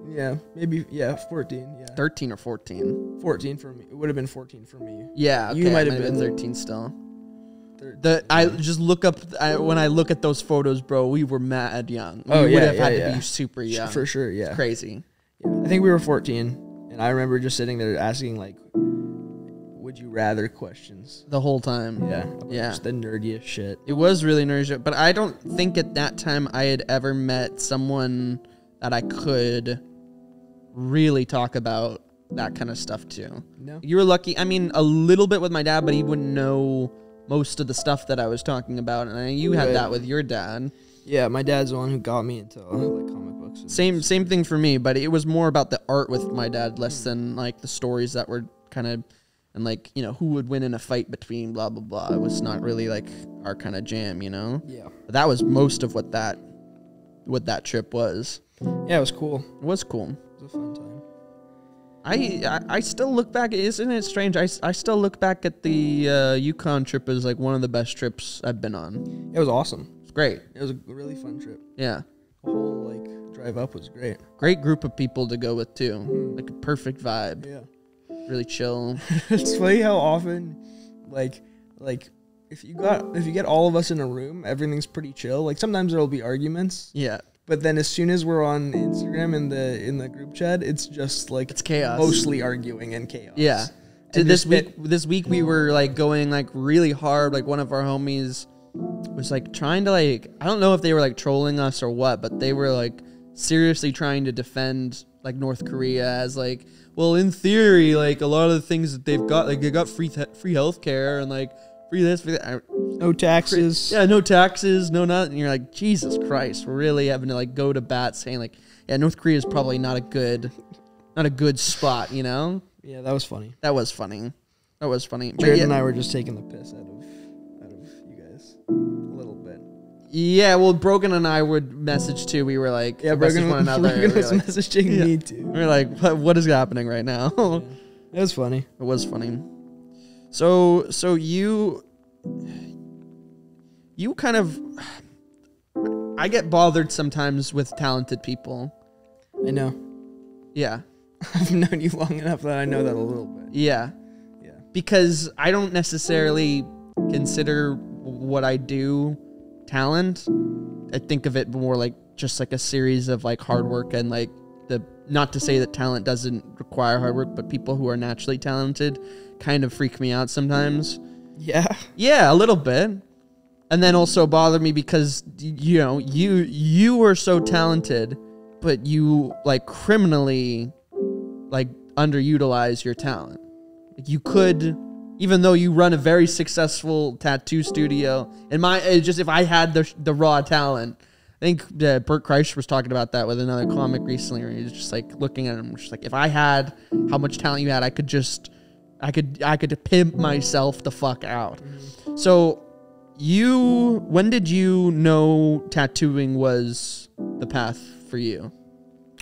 Yeah, maybe 14. Yeah. 13 or 14. 14 for me. It would have been 14 for me. Yeah, okay, You might I have been 13 still. 13. I just look up when I look at those photos, bro. We were mad young. We Oh, would yeah, have yeah, had yeah. to be super young. For sure, yeah. It's crazy. Yeah. I think we were 14, and I remember just sitting there asking like, "Would you rather?" questions. The whole time. Yeah, about Yeah. just the nerdiest shit. It was really nourishing, but I don't think at that time I had ever met someone that I could really talk about that kind of stuff to. No. You were lucky. I mean, a little bit with my dad, but he wouldn't know most of the stuff that I was talking about, and you had Right. that with your dad. Yeah, my dad's the one who got me into like comic books. And Same thing for me, but it was more about the art with my dad, less than like the stories that were kind of, and like, you know, who would win in a fight between blah blah blah. It was not really like our kind of jam, you know. Yeah. But that was most of what that trip was. Yeah, it was cool. It was cool. It was a fun time. I still look back. Isn't it strange? I still look back at the Yukon trip as like one of the best trips I've been on. It was awesome. It's great. It was a really fun trip. Yeah. The whole like drive up was great. Great group of people to go with too. Like a perfect vibe. Yeah. Really chill. It's funny how often, like if you get all of us in a room, everything's pretty chill. Like sometimes there'll be arguments, Yeah. but then as soon as we're on Instagram in the group chat, it's just like It's chaos. mostly arguing and chaos. Yeah. And This just week we were like going like really hard. Like one of our homies was like trying to like, I don't know if they were like trolling us or what, but they were like seriously trying to defend like North Korea as like, well, in theory, like a lot of the things that they've got, like they got free healthcare and like free this, free that. no taxes. Yeah, no taxes, no nothing. And you're like, Jesus Christ, we're really having to like go to bat saying like, yeah, North Korea is probably not a good spot, you know? Yeah, that was funny. That was funny. But Jared yeah, and I were just taking the piss out of you guys a little bit. yeah, well, Brogan and I would message too. We were like, Yeah, message Brogan one another. Brogan We was were like, messaging me too. we were like, what is happening right now? It was funny. It was funny. So you kind of, I get bothered sometimes with talented people. I know. Yeah. I've known you long enough that I know that a little bit. Yeah. Yeah. Because I don't necessarily consider what I do talent. I think of it more like just like a series of like hard work and like not to say that talent doesn't require hard work, but people who are naturally talented kind of freak me out sometimes. Yeah. Yeah, a little bit. And then also bother me because, you know, you are so talented, but you like criminally like underutilize your talent. Like you could, even though you run a very successful tattoo studio, just if I had the raw talent, I think Bert Kreischer was talking about that with another comic recently, where he was just like looking at him, just like, if I had how much talent you had, I could pimp myself the fuck out. Mm-hmm. So when did you know tattooing was the path for you?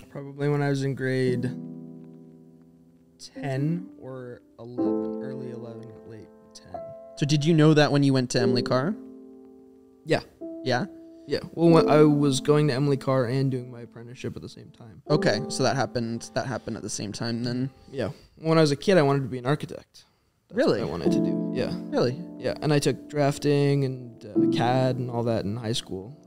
Probably when I was in grade 10 or 11, early 11, late 10. So did you know that when you went to Emily Carr? Yeah. Yeah? Yeah. Well, when I was going to Emily Carr and doing my apprenticeship at the same time. Okay, so that happened at the same time then. Yeah. When I was a kid, I wanted to be an architect. That's really? what I wanted to do. Yeah. Really? Yeah, and I took drafting and CAD and all that in high school.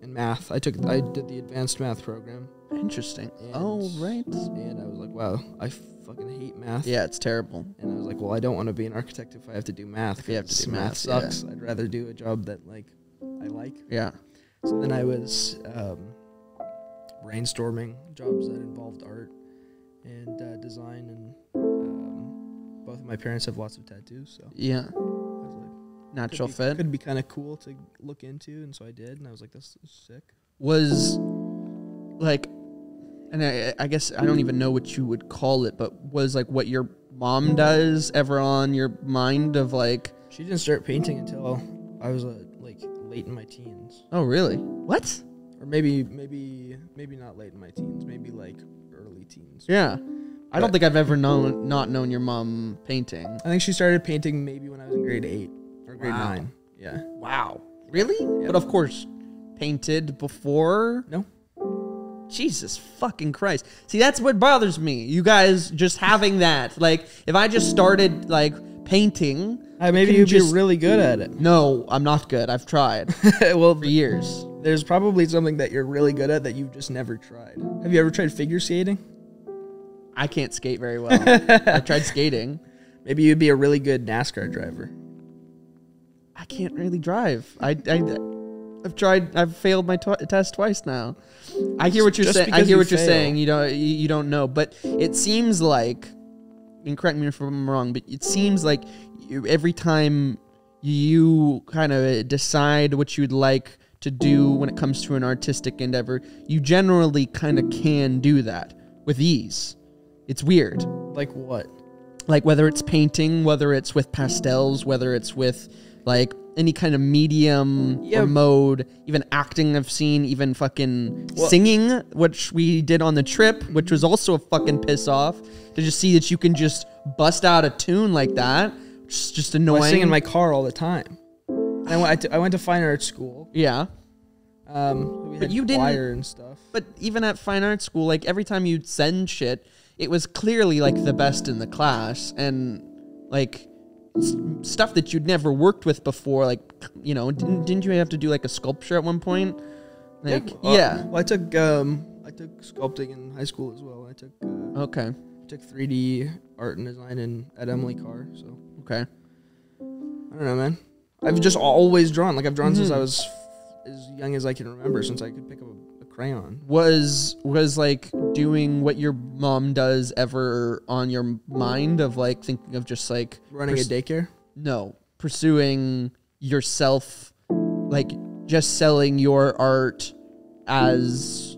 In math, I did the advanced math program. Interesting. And, right. And I was like, wow, I fucking hate math. Yeah, it's terrible. And I was like, well, I don't want to be an architect if I have to do math. If you have to do math, sucks. yeah. I'd rather do a job that like I like. Yeah. So then I was brainstorming jobs that involved art and design, and both of my parents have lots of tattoos, so yeah, I was like, natural fit. Could be kind of cool to look into, and so I did, and I was like, this is sick. Was like, and I guess I don't even know what you would call it, but was like what your mom does ever on your mind of like? She didn't start painting until I was like late in my teens. Oh, really? What? Or maybe not late in my teens, maybe like early teens. Yeah. I don't think I've ever not known your mom painting. I think she started painting maybe when I was in grade 8 or grade 9. Yeah. Wow. Really? Yeah. But of course, painted before? No. Jesus fucking Christ. See, that's what bothers me. You guys just having that. Like, if I just started, like, painting... maybe you'd be really good at it. No, I'm not good. I've tried. Well, for years. There's probably something that you're really good at that you've just never tried. Have you ever tried figure skating? I can't skate very well. I've tried skating. Maybe you'd be a really good NASCAR driver. I can't really drive. I've tried. I've failed my test twice now. I hear what you're saying. I hear what you're saying. You don't know, but it seems like, and correct me if I'm wrong, but it seems like every time you kind of decide what you'd like to do when it comes to an artistic endeavor, you generally kind of can do that with ease. It's weird. Like what? Like whether it's painting, whether it's with pastels, whether it's with like any kind of medium or mode, even acting I've seen, even fucking singing, which we did on the trip, which was also a fucking piss off to just see that you can just bust out a tune like that. It's just annoying. I sing in my car all the time. I went to fine arts school. Yeah. We had you choir and stuff. But even at fine arts school, like every time you'd send shit, it was clearly like the best in the class, and like stuff that you'd never worked with before. Like, you know, didn't you have to do like a sculpture at one point? Like, yeah. Well, I took sculpting in high school as well. I took okay. I took 3D art and design at Emily Carr. So okay. I don't know, man. I've just always drawn. Like I've drawn since I was as young as I can remember, since I could pick up a crayon. Was like doing what your mom does ever on your mind of like thinking of just like running a daycare? No, pursuing yourself, like just selling your art as,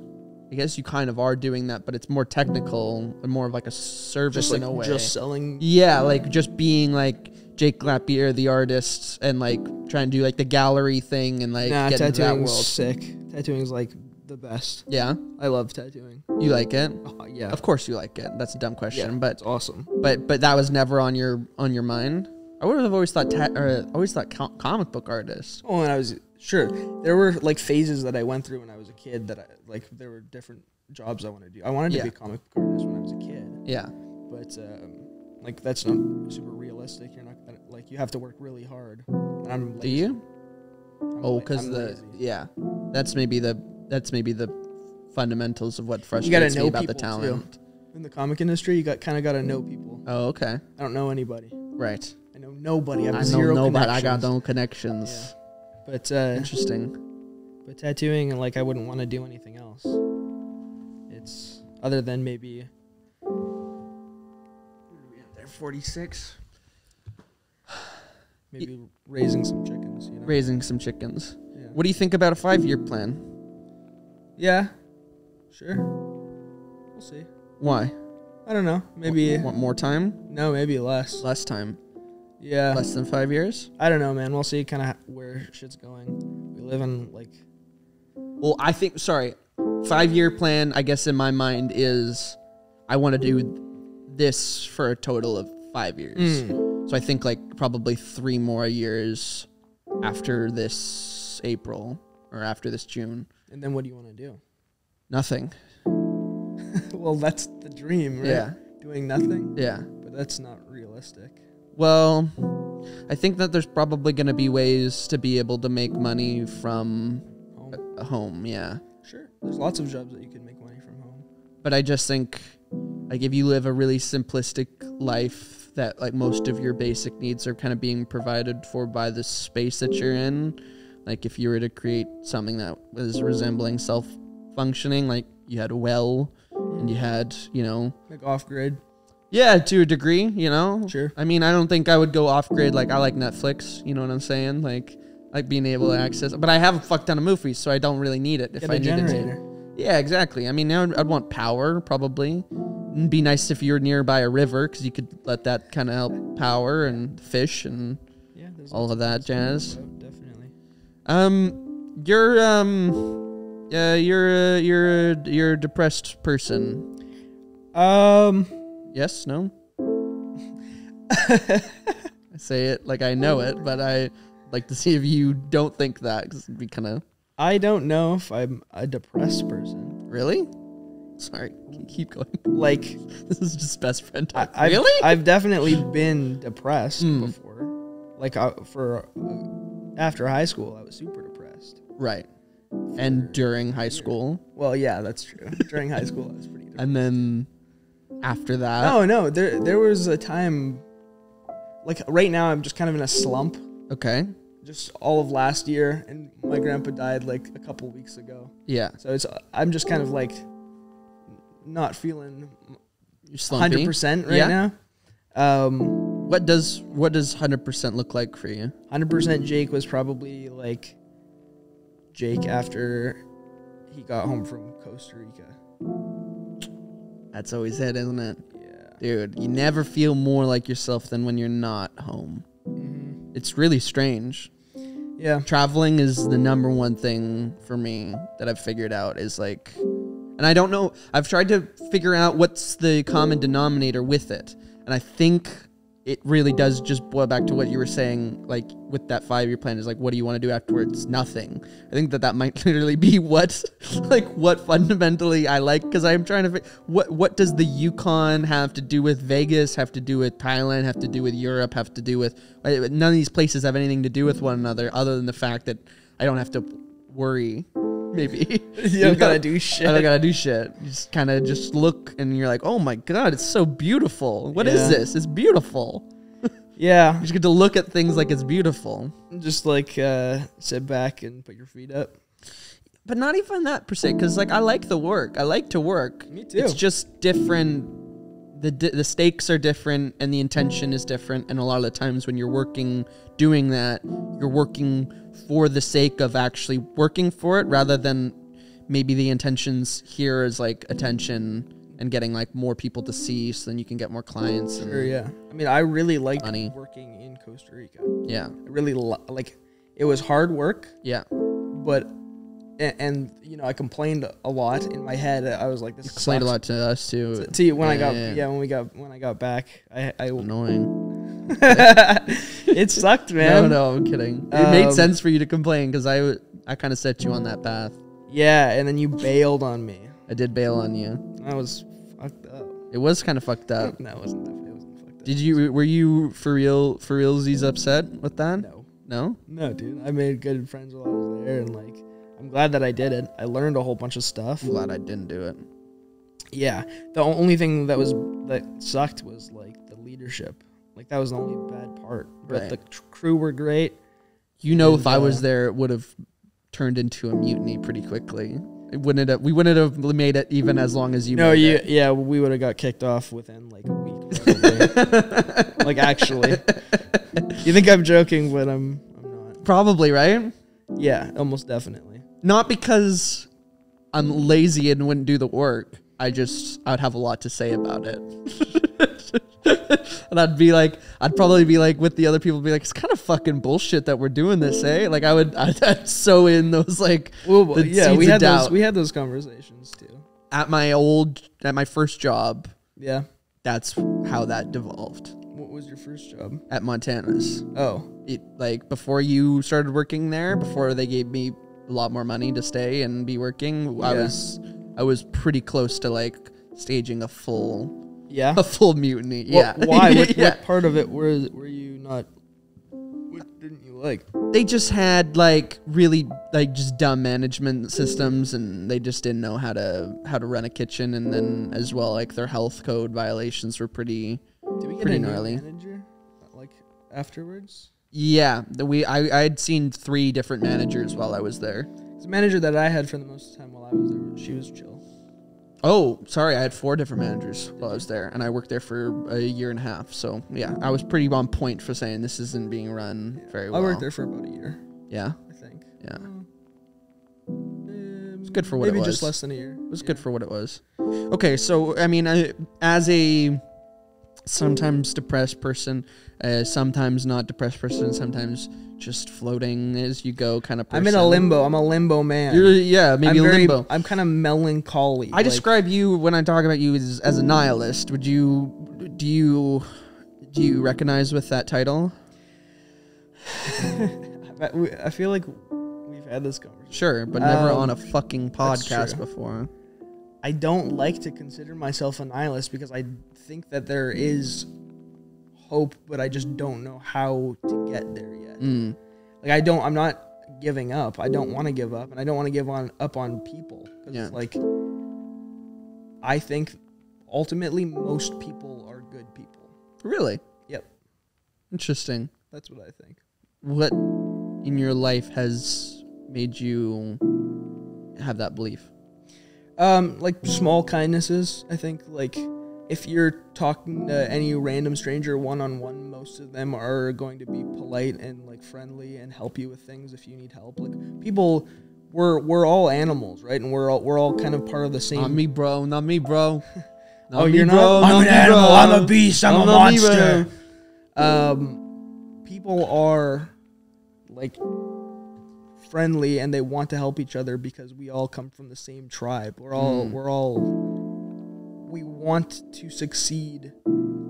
I guess you kind of are doing that, but it's more technical and more of like a service in a way. Just selling? Yeah, like just being like Jake Lapierre, the artist, and like trying to do like the gallery thing and like get into that world. Sick. Tattooing is like the best. Yeah, I love tattooing. You like it? Yeah, of course you like it. That's a dumb question, yeah, but it's awesome. But that was never on your mind. I would have always thought comic book artists. Oh, and I was sure there were like phases that I went through when I was a kid that I like. There were different jobs I want to do. I wanted to be a comic book artist when I was a kid. Yeah. But like that's not super realistic. You're not gonna, like you have to work really hard. And I'm lazy. Do you? Oh, because I'm the lazy. that's maybe the fundamentals of what You frustrates gotta me know about people the talent. too. In the comic industry, you kind of gotta know people. Oh, okay. I don't know anybody. Right. I know nobody. I have I know zero nobody. I got connections. no connections. Yeah. But Interesting. but tattooing, like I wouldn't want to do anything else. It's other than maybe. They're 46. Maybe raising some chickens. You know. Raising some chickens. Yeah. What do you think about a 5-year plan? Yeah. Sure. We'll see. Why? I don't know. Maybe Want more time? no. Maybe less. Less time? Yeah. Less than 5 years? I don't know, man. We'll see kind of where shit's going. We live in like. Well, I think, 5-year plan, I guess in my mind is I want to do this for a total of 5 years. So I think like probably 3 more years after this April or after this June. And then what do you want to do? Nothing. Well, that's the dream, right? Yeah. Doing nothing. Yeah. But that's not realistic. Well, I think that there's probably going to be ways to be able to make money from Home. home, yeah. Sure. There's lots of jobs that you can make money from home. But I just think, like, if you live a really simplistic life that, like, most of your basic needs are kind of being provided for by the space that you're in, like, if you were to create something that was resembling self-functioning, like, you had a well, and you had, you know... Like off-grid. Yeah, to a degree, you know? Sure. I mean, I don't think I would go off-grid. Like, I like Netflix, you know what I'm saying? Like being able to access... But I have a fuck ton of movies, so I don't really need it if Get I a needed generator. to. Yeah, exactly. I mean, now I'd want power, probably. It'd be nice if you were nearby a river, because you could let that kind of help power and fish and Yeah. There's all lots of that things jazz. to think about, definitely. You're a depressed person. Yes, no? I say it like I know it, but I like to see if you don't think that, because it'd be kind of... I don't know if I'm a depressed person. Really? Sorry, keep going. Like, This is just best friend talk. I've, Really? I've definitely been depressed before. Like, after high school, I was super depressed. Right. And during high school. Well, yeah, that's true. During high school, I was pretty depressed. And then after that. No, there was a time, like right now, I'm just kind of in a slump. Okay. Just all of last year, and my grandpa died like a couple weeks ago. Yeah. So I'm just kind of like not feeling You're slumpy. 100% right Yeah. now. What does 100% look like for you? 100% Jake was probably like Jake after he got home from Costa Rica. That's always it, isn't it? Yeah. Dude, you never feel more like yourself than when you're not home. It's really strange. Yeah. Traveling is the number one thing for me that I've figured out is like, and I don't know, I've tried to figure out what's the common denominator with it. And I think it really does just boil back to what you were saying, like with that 5-year plan is like, what do you want to do afterwards? Nothing. I think that might literally be what fundamentally I like, because I'm trying to what does the Yukon have to do with Vegas, have to do with Thailand, have to do with Europe, have to do with, none of these places have anything to do with one another other than the fact that I don't have to worry. Maybe You don't gotta do shit. I don't gotta do shit. You just kind of just look and you're like, oh my god, it's so beautiful. What is Yeah. this? It's beautiful. Yeah. You just get to look at things like it's beautiful. Just like sit back and put your feet up. But not even that per se, because like I like the work. I like to work. Me too. It's just different. The stakes are different and the intention is different. And a lot of the times when you're working, doing that, you're working for the sake of actually working for it, rather than maybe the intentions here is like attention and getting like more people to see, so then you can get more clients. And, Sure, yeah. I mean, I really liked Money. working in Costa Rica. Yeah. I really like it was hard work, Yeah. but and you know, I complained a lot in my head. I was like, this Explained a sucks. lot to us too. To you when Yeah. when I got back, I Annoying. it sucked, man. No, I'm kidding. It made Um, sense for you to complain because I kind of set you on that path. Yeah, and then you bailed on me. I did bail on you. I was fucked up. It was kind of fucked up. No, it wasn't fucked up. Did you? Were you for realsies upset with that? No. No? No, dude. I made good friends while I was there, and like, I'm glad that I did it. I learned a whole bunch of stuff. I'm glad I didn't do it. Yeah. The only thing that sucked was like the leadership. Like that was the only bad part. But Right. the crew were great. You know, And, if I was there, it would have turned into a mutiny pretty quickly. We wouldn't have made it even as long as you. No, made it. yeah, we would have got kicked off within like a week. Probably. Like actually, you think I'm joking, but I'm not. Probably, right? Yeah, almost definitely. Not because I'm lazy and wouldn't do the work. I'd have a lot to say about it. And I'd probably be like, with the other people, be like, it's kind of fucking bullshit that we're doing this, eh? Like I'd sew in those like, Well, yeah, we had doubt. those conversations too. At my first job, Yeah. that's how that devolved. What was your first job? At Montana's. Oh, Like before you started working there, before they gave me a lot more money to stay and be working, Yeah. I was pretty close to like staging a full yeah. mutiny. Why? Yeah. What part of it were you not? What didn't you like? They just had like really like just dumb management systems, and they just didn't know how to run a kitchen, and then as well like their health code violations were pretty. Did we get Pretty a new gnarly. manager? Like afterwards? Yeah, I had seen 3 different managers while I was there. The manager that I had for the most time while I was there, she was chill. Oh, sorry, I had 4 different managers while I was there, and I worked there for a year and a half. So yeah, I was pretty on point for saying this isn't being run very well. I worked there for about a year, Yeah, I think. yeah. It's good for what it maybe was. just less than a year. It was good for what it was. Okay, so I mean, as a sometimes depressed person, sometimes not depressed person, sometimes just floating as you go kind of person. I'm in a limbo. I'm a limbo man. Maybe I'm a limbo. I'm kind of melancholy. I describe you when I talk about you as a nihilist. Do you recognize with that title? I feel like we've had this conversation. Sure, but never on a fucking podcast true. before. I don't like to consider myself a nihilist because I think that there is hope, but I just don't know how to get there yet. Like I'm not giving up. I don't want to give up, and I don't want to give up on people. Yeah. Like I think ultimately most people are good people. Really? Yep. Interesting. That's what I think. What in your life has made you have that belief? Like small kindnesses. I think like if you're talking to any random stranger one-on-one, most of them are going to be polite and like friendly and help you with things if you need help. Like people, we're all animals, right? And we're all kind of part of the same. Not me, bro. Not me, bro. Oh, you're not? I'm an animal. I'm a beast. I'm a not me, monster. bro. People are like friendly and they want to help each other because we all come from the same tribe. We want to succeed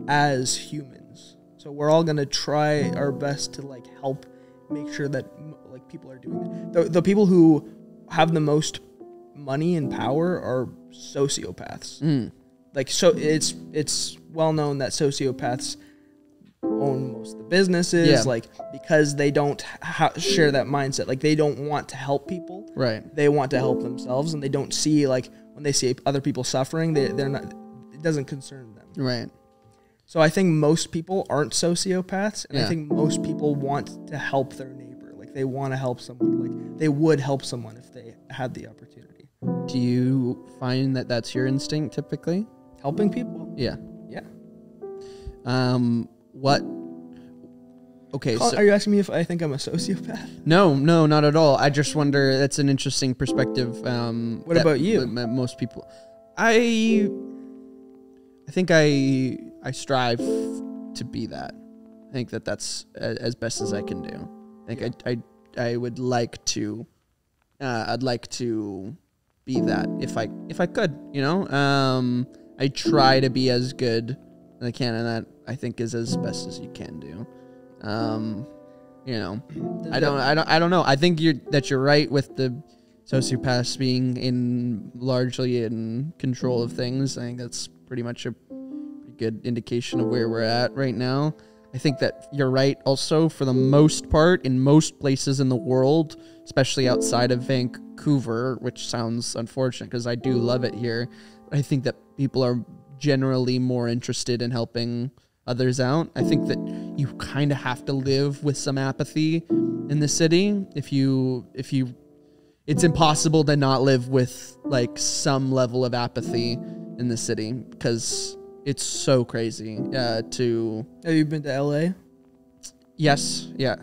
as humans. So we're all going to try our best to like help make sure that like people are doing that. The people who have the most money and power are sociopaths. Like, so it's well known that sociopaths own most of the businesses. Yeah. Like, because they don't share that mindset. Like, they don't want to help people. Right. They want to help themselves, and they don't see, like, when they see other people suffering, they're not, it doesn't concern them. Right. So I think most people aren't sociopaths, and Yeah. I think most people want to help their neighbor. Like, they want to help someone. Like, they would help someone if they had the opportunity. Do you find that that's your instinct typically? Helping people? Yeah. Yeah. What? Okay. So Are you asking me if I think I'm a sociopath? no, not at all. I just wonder. That's an interesting perspective. What about you? Most people, I think I strive to be that. I think that's as best as I can do. I think I would like to. I'd like to be that if I could. You know. I try to be as good as I can, and that I think is as best as you can do. You know, I don't know. I think you're right with the sociopaths being largely in control of things. I think that's pretty much a pretty good indication of where we're at right now. I think that you're right also, for the most part, in most places in the world, especially outside of Vancouver, which sounds unfortunate because I do love it here. I think that people are generally more interested in helping others out. I think that you kind of have to live with some apathy in the city. It's impossible to not live with like some level of apathy in the city because it's so crazy Have you been to LA? Yes, yeah.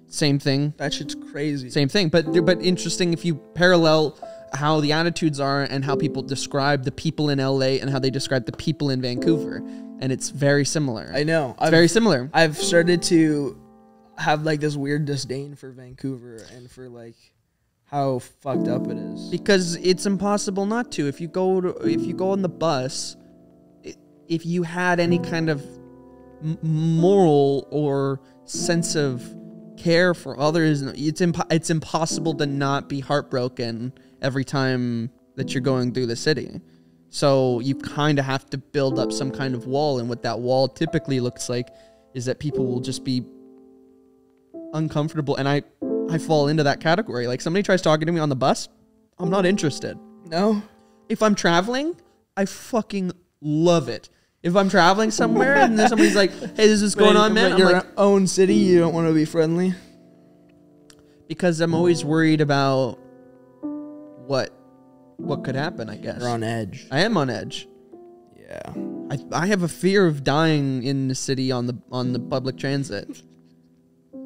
Same thing. That shit's crazy. Same thing. But interesting if you parallel how the attitudes are and how people describe the people in LA and how they describe the people in Vancouver. And it's very similar. I know. It's very similar. I've started to have like this weird disdain for Vancouver and for like how fucked up it is. Because it's impossible not to. If you go on the bus, if you had any kind of moral or sense of care for others, it's impossible to not be heartbroken every time that you're going through the city. So you kind of have to build up some kind of wall, and what that wall typically looks like is that people will just be uncomfortable, and I fall into that category. Like, somebody tries talking to me on the bus, I'm not interested. No? If I'm traveling, I fucking love it. If I'm traveling somewhere and then somebody's like, hey, this is going on, man. I'm your like, own city, you don't want to be friendly? Because I'm always worried about what could happen, I guess. You're on edge. I am on edge. Yeah. I have a fear of dying in the city on the public transit.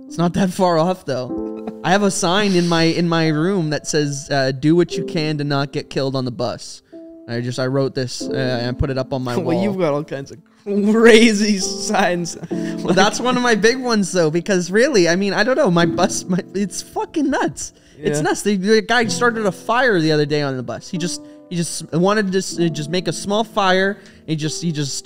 It's not that far off though. I have a sign in my room that says do what you can to not get killed on the bus. I wrote this and put it up on my wall. Well, you've got all kinds of crazy signs. Well, that's one of my big ones though, because really, I mean, I don't know, it's fucking nuts. Yeah. It's nuts. The guy started a fire the other day on the bus. He just wanted to just make a small fire. He just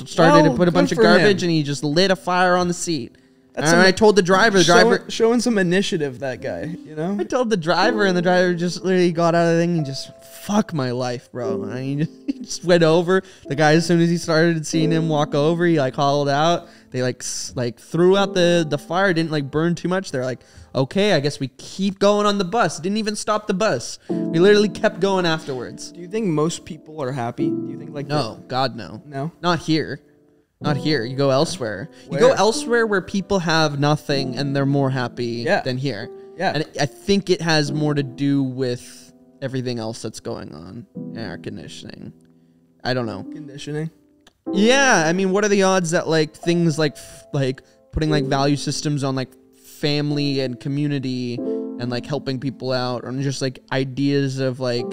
started to put a bunch of garbage and he just lit a fire on the seat. And I told the driver, showing some initiative, that guy, you know? I told the driver, and the driver just literally got out of the thing and just, fuck my life, bro. And he just went over. The guy, as soon as he started seeing him walk over, he like hauled out. They like threw out the fire, didn't like burn too much. They're like, okay, I guess we keep going on the bus. Didn't even stop the bus. We literally kept going afterwards. Do you think most people are happy? Do you think like no, God no. No? Not here. Not here. You go elsewhere. Where? You go elsewhere where people have nothing and they're more happy than here. Yeah. And I think it has more to do with everything else that's going on. Air conditioning. I don't know. Conditioning? Yeah. I mean, what are the odds that like things like putting like value systems on like family and community and like helping people out, or just like ideas of like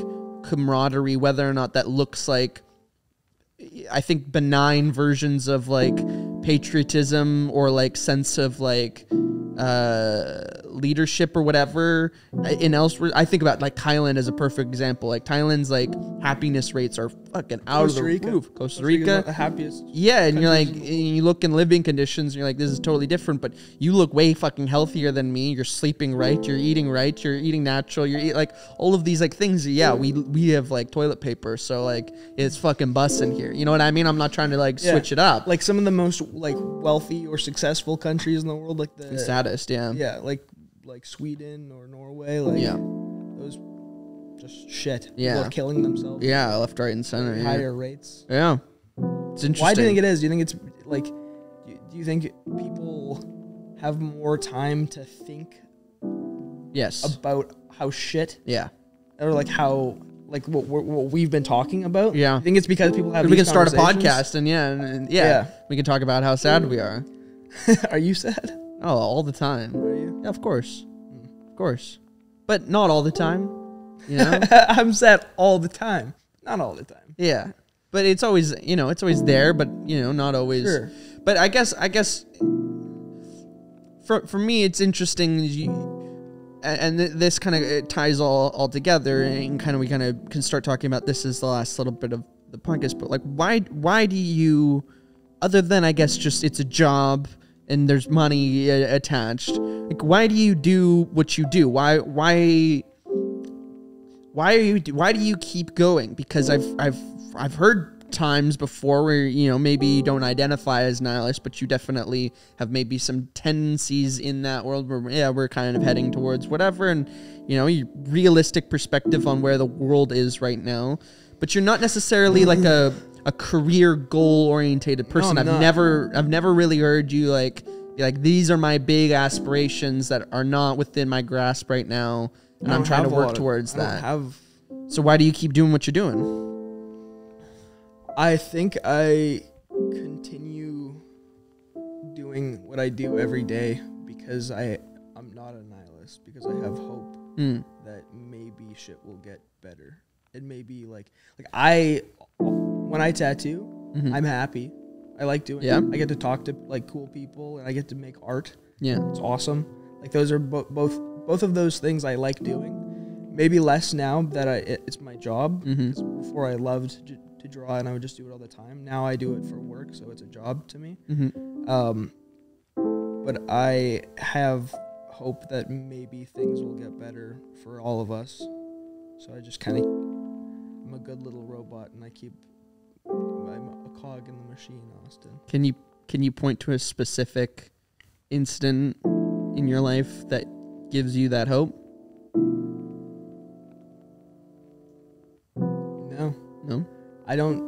camaraderie, whether or not that looks like, I think, benign versions of like patriotism or like sense of like leadership or whatever in elsewhere. I think about like Thailand as a perfect example. Like Thailand's like happiness rates are fucking out of the roof. Costa Rica, the happiest. Yeah, and you're like, and you look in living conditions, and you're like, this is totally different. But you look way fucking healthier than me. You're sleeping right. You're eating natural. You're like all of these like things. Yeah, we have like toilet paper, so like it's fucking bussin' here. You know what I mean? I'm not trying to like switch it up. Like some of the most like wealthy or successful countries in the world, like the saddest, yeah, like Sweden or Norway, like those just shit. Yeah, people are killing themselves. Yeah, left, right, and center. Yeah. Higher rates. Yeah, it's interesting. Why do you think it is? Do you think it's like? Do you think people have more time to think? Yes. About how shit. Yeah. Or like how. Like what we've been talking about. Yeah, I think it's because people have. We can start a podcast and we can talk about how sad we are. Are you sad? Oh, all the time. Are you? Yeah, of course, but not all the time. You know, I'm sad all the time, not all the time. Yeah, but it's always it's always there, but not always. Sure. But I guess for me it's interesting. And this kind of ties all together, and we kind of can start talking about this as the last little bit of the podcast. But like, why do you, other than I guess just it's a job and there's money attached, like why do you do what you do? Why why do you keep going? Because I've heard times before where, you know, maybe you don't identify as nihilist, but you definitely have maybe some tendencies in that world where, yeah, we're kind of heading towards whatever, and, you know, your realistic perspective on where the world is right now. But you're not necessarily like a career goal orientated person. No, I've never really heard you like these are my big aspirations that are not within my grasp right now, and I'm trying to work towards that. So why do you keep doing what you're doing? I think I continue doing what I do every day because I'm not a nihilist, because I have hope that maybe shit will get better. It may be like when I tattoo, I'm happy. I like doing it. I get to talk to like cool people, and I get to make art. Yeah, it's awesome. Like those are both of those things I like doing. Maybe less now that it's my job. Before I loved to draw, and I would just do it all the time. Now I do it for work, so it's a job to me. But I have hope that maybe things will get better for all of us. So I just kind of, I'm a good little robot, and I'm a cog in the machine, Austin. Can you point to a specific incident in your life that gives you that hope? No. I don't.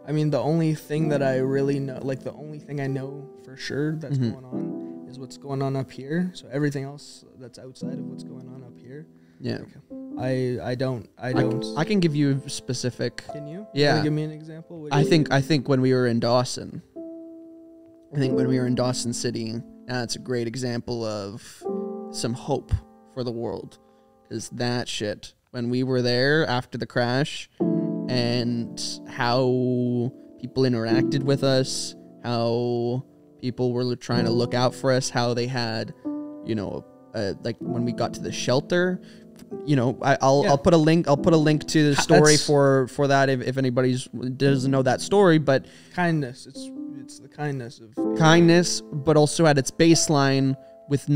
I mean, the only thing that I really know, like the only thing I know for sure that's going on is what's going on up here. So everything else that's outside of what's going on up here. Yeah. Like, I don't. I can give you a specific. Can you? Yeah. Can you give me an example? I think when we were in Dawson. I think when we were in Dawson City, that's a great example of some hope for the world. Because that shit, when we were there after the crash, and how people interacted with us, how people were trying to look out for us, how they had, you know, like when we got to the shelter, you know, I'll put a link to the story for that if anybody doesn't know that story. But kindness, it's the kindness of kindness, but also at its baseline with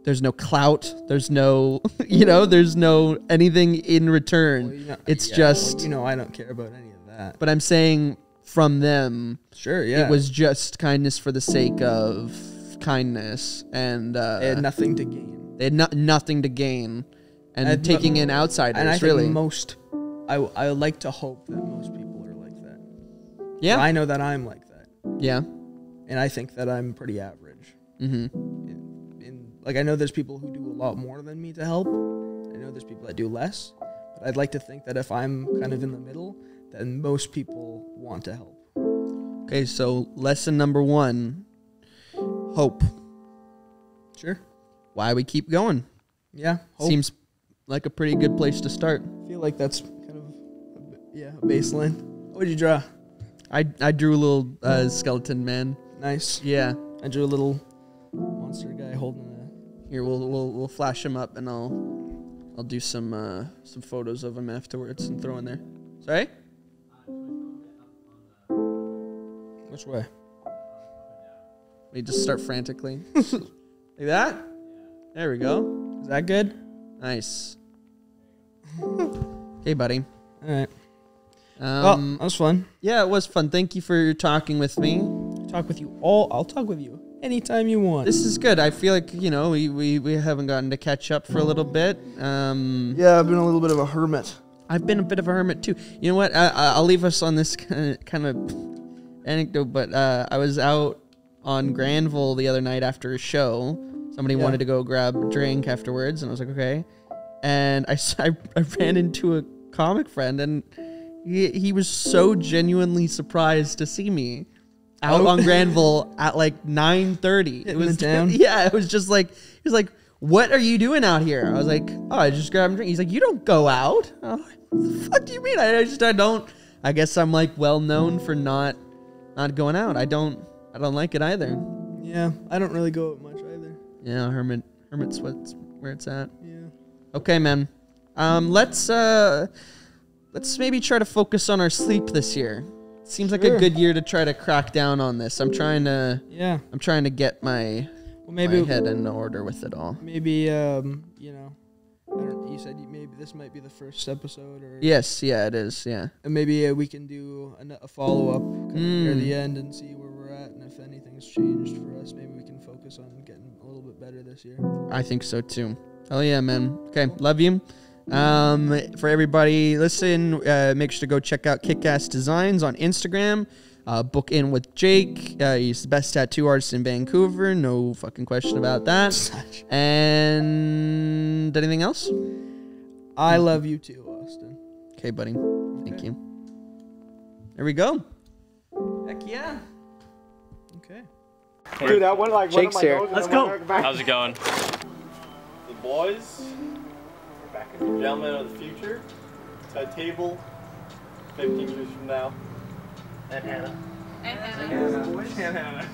there's no clout. There's no, you know, there's no anything in return. Well, you know, it's just, you know, I don't care about any of that. But I'm saying from them, sure, yeah, it was just kindness for the sake of kindness, and they had nothing to gain. They had nothing to gain, and taking in outsiders. And I really, I like to hope that most people are like that. Yeah, but I know that I'm like that. Yeah, and I think that I'm pretty average. Like, I know there's people who do a lot more than me to help. I know there's people that do less. But I'd like to think that if I'm kind of in the middle, then most people want to help. Okay, so lesson number 1, hope. Sure. Why we keep going. Yeah. Hope. Seems like a pretty good place to start. I feel like that's kind of, a baseline. What did you draw? I drew a little skeleton man. Nice. Yeah. I drew a little monster guy holding a... Here, we'll flash him up, and I'll do some photos of him afterwards and throw in there. Sorry? Which way? We just start frantically. Like that? There we go. Is that good? Nice. Okay, buddy. All right. Well, that was fun. Yeah, it was fun. Thank you for talking with me. I'll talk with you anytime you want. This is good. I feel like, you know, we haven't gotten to catch up for a little bit. Yeah, I've been a little bit of a hermit. I've been a bit of a hermit too. You know what? I'll leave us on this kind of anecdote, but I was out on Granville the other night after a show. Somebody wanted to go grab a drink afterwards, and I was like, okay. And I ran into a comic friend, and he was so genuinely surprised to see me out on Granville at like 9:30. It was down. Yeah, it was just like, he was like, "What are you doing out here?" I was like, "Oh, I just grabbed a drink." He's like, "You don't go out." I'm like, "What the fuck do you mean?" I don't. I guess I'm like well known for not going out. I don't like it either. Yeah, I don't really go out much either. Yeah, hermit's where it's at. Yeah. Okay, man. Let's maybe try to focus on our sleep this year. Seems like a good year to try to crack down on this. I'm trying to get my head in order with it all. Maybe you you said maybe this might be the first episode, or Yes, yeah, it is. Yeah. and maybe we can do a follow up near the end and see where we're at, and if anything's changed for us, maybe we can focus on getting a little bit better this year. I think so too. Oh yeah, man. Okay, love you. For everybody listen, make sure to go check out Kickass.Designs on Instagram. Book in with Jake. He's the best tattoo artist in Vancouver. No fucking question about that. And anything else? I love you too, Austin. Okay, buddy. Thank you. There we go. Heck yeah. Okay. Dude, that went like Jake's here. Let's go. How's it going? The boys, gentlemen of the future, side table, 15 years from now. And Hannah. And Hannah.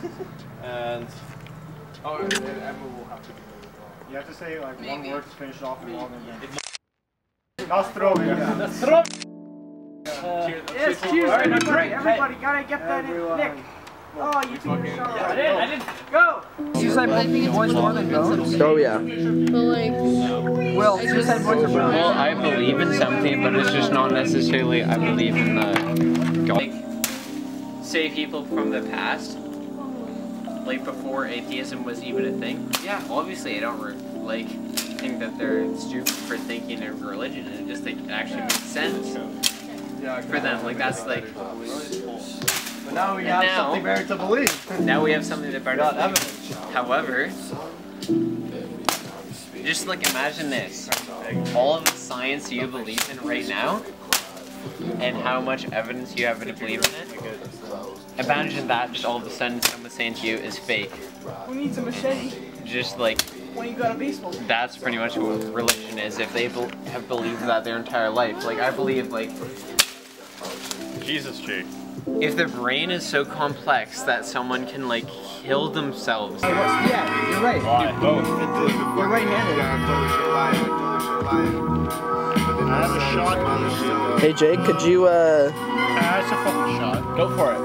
And oh, and Emma will have to be there as well. You have to say like one word to finish off and long and then. Nostrovia. Yes, cheers, everybody. Everybody gotta get that in. Nick. Oh, you took your shot. I didn't. Go. You said boys more than girls. Oh yeah. But like, Will, you said boys are brown. Well, I believe in something, but it's just not necessarily I believe in the God. Say people from the past, like before atheism was even a thing. Yeah, obviously I don't think that they're stupid for thinking of religion. I just think it actually makes sense for them. Like that's like. But now we have something better to believe. Now we have something to better to believe. However, just like imagine this: all of the science you believe in right now, and how much evidence you have to believe in it. Imagine that just all of a sudden someone saying to you is fake. Who needs a machete Just like when you got a baseball? that's pretty much what religion is. If they have believed that their entire life, like I believe, like Jesus, Jake. if the brain is so complex that someone can like kill themselves. Yeah, you're right. Why? Both. You're right-handed. I have a shot. Hey Jake, could you That's a fucking shot. Go for it.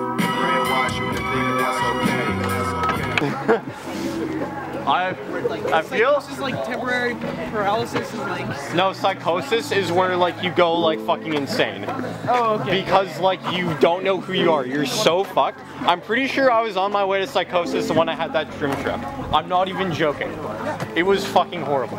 I feel This is like temporary paralysis and like. no, psychosis is where like you go like fucking insane. Oh, okay. Because like you don't know who you are. You're so fucked. I'm pretty sure I was on my way to psychosis when I had that trim trip. I'm not even joking. It was fucking horrible.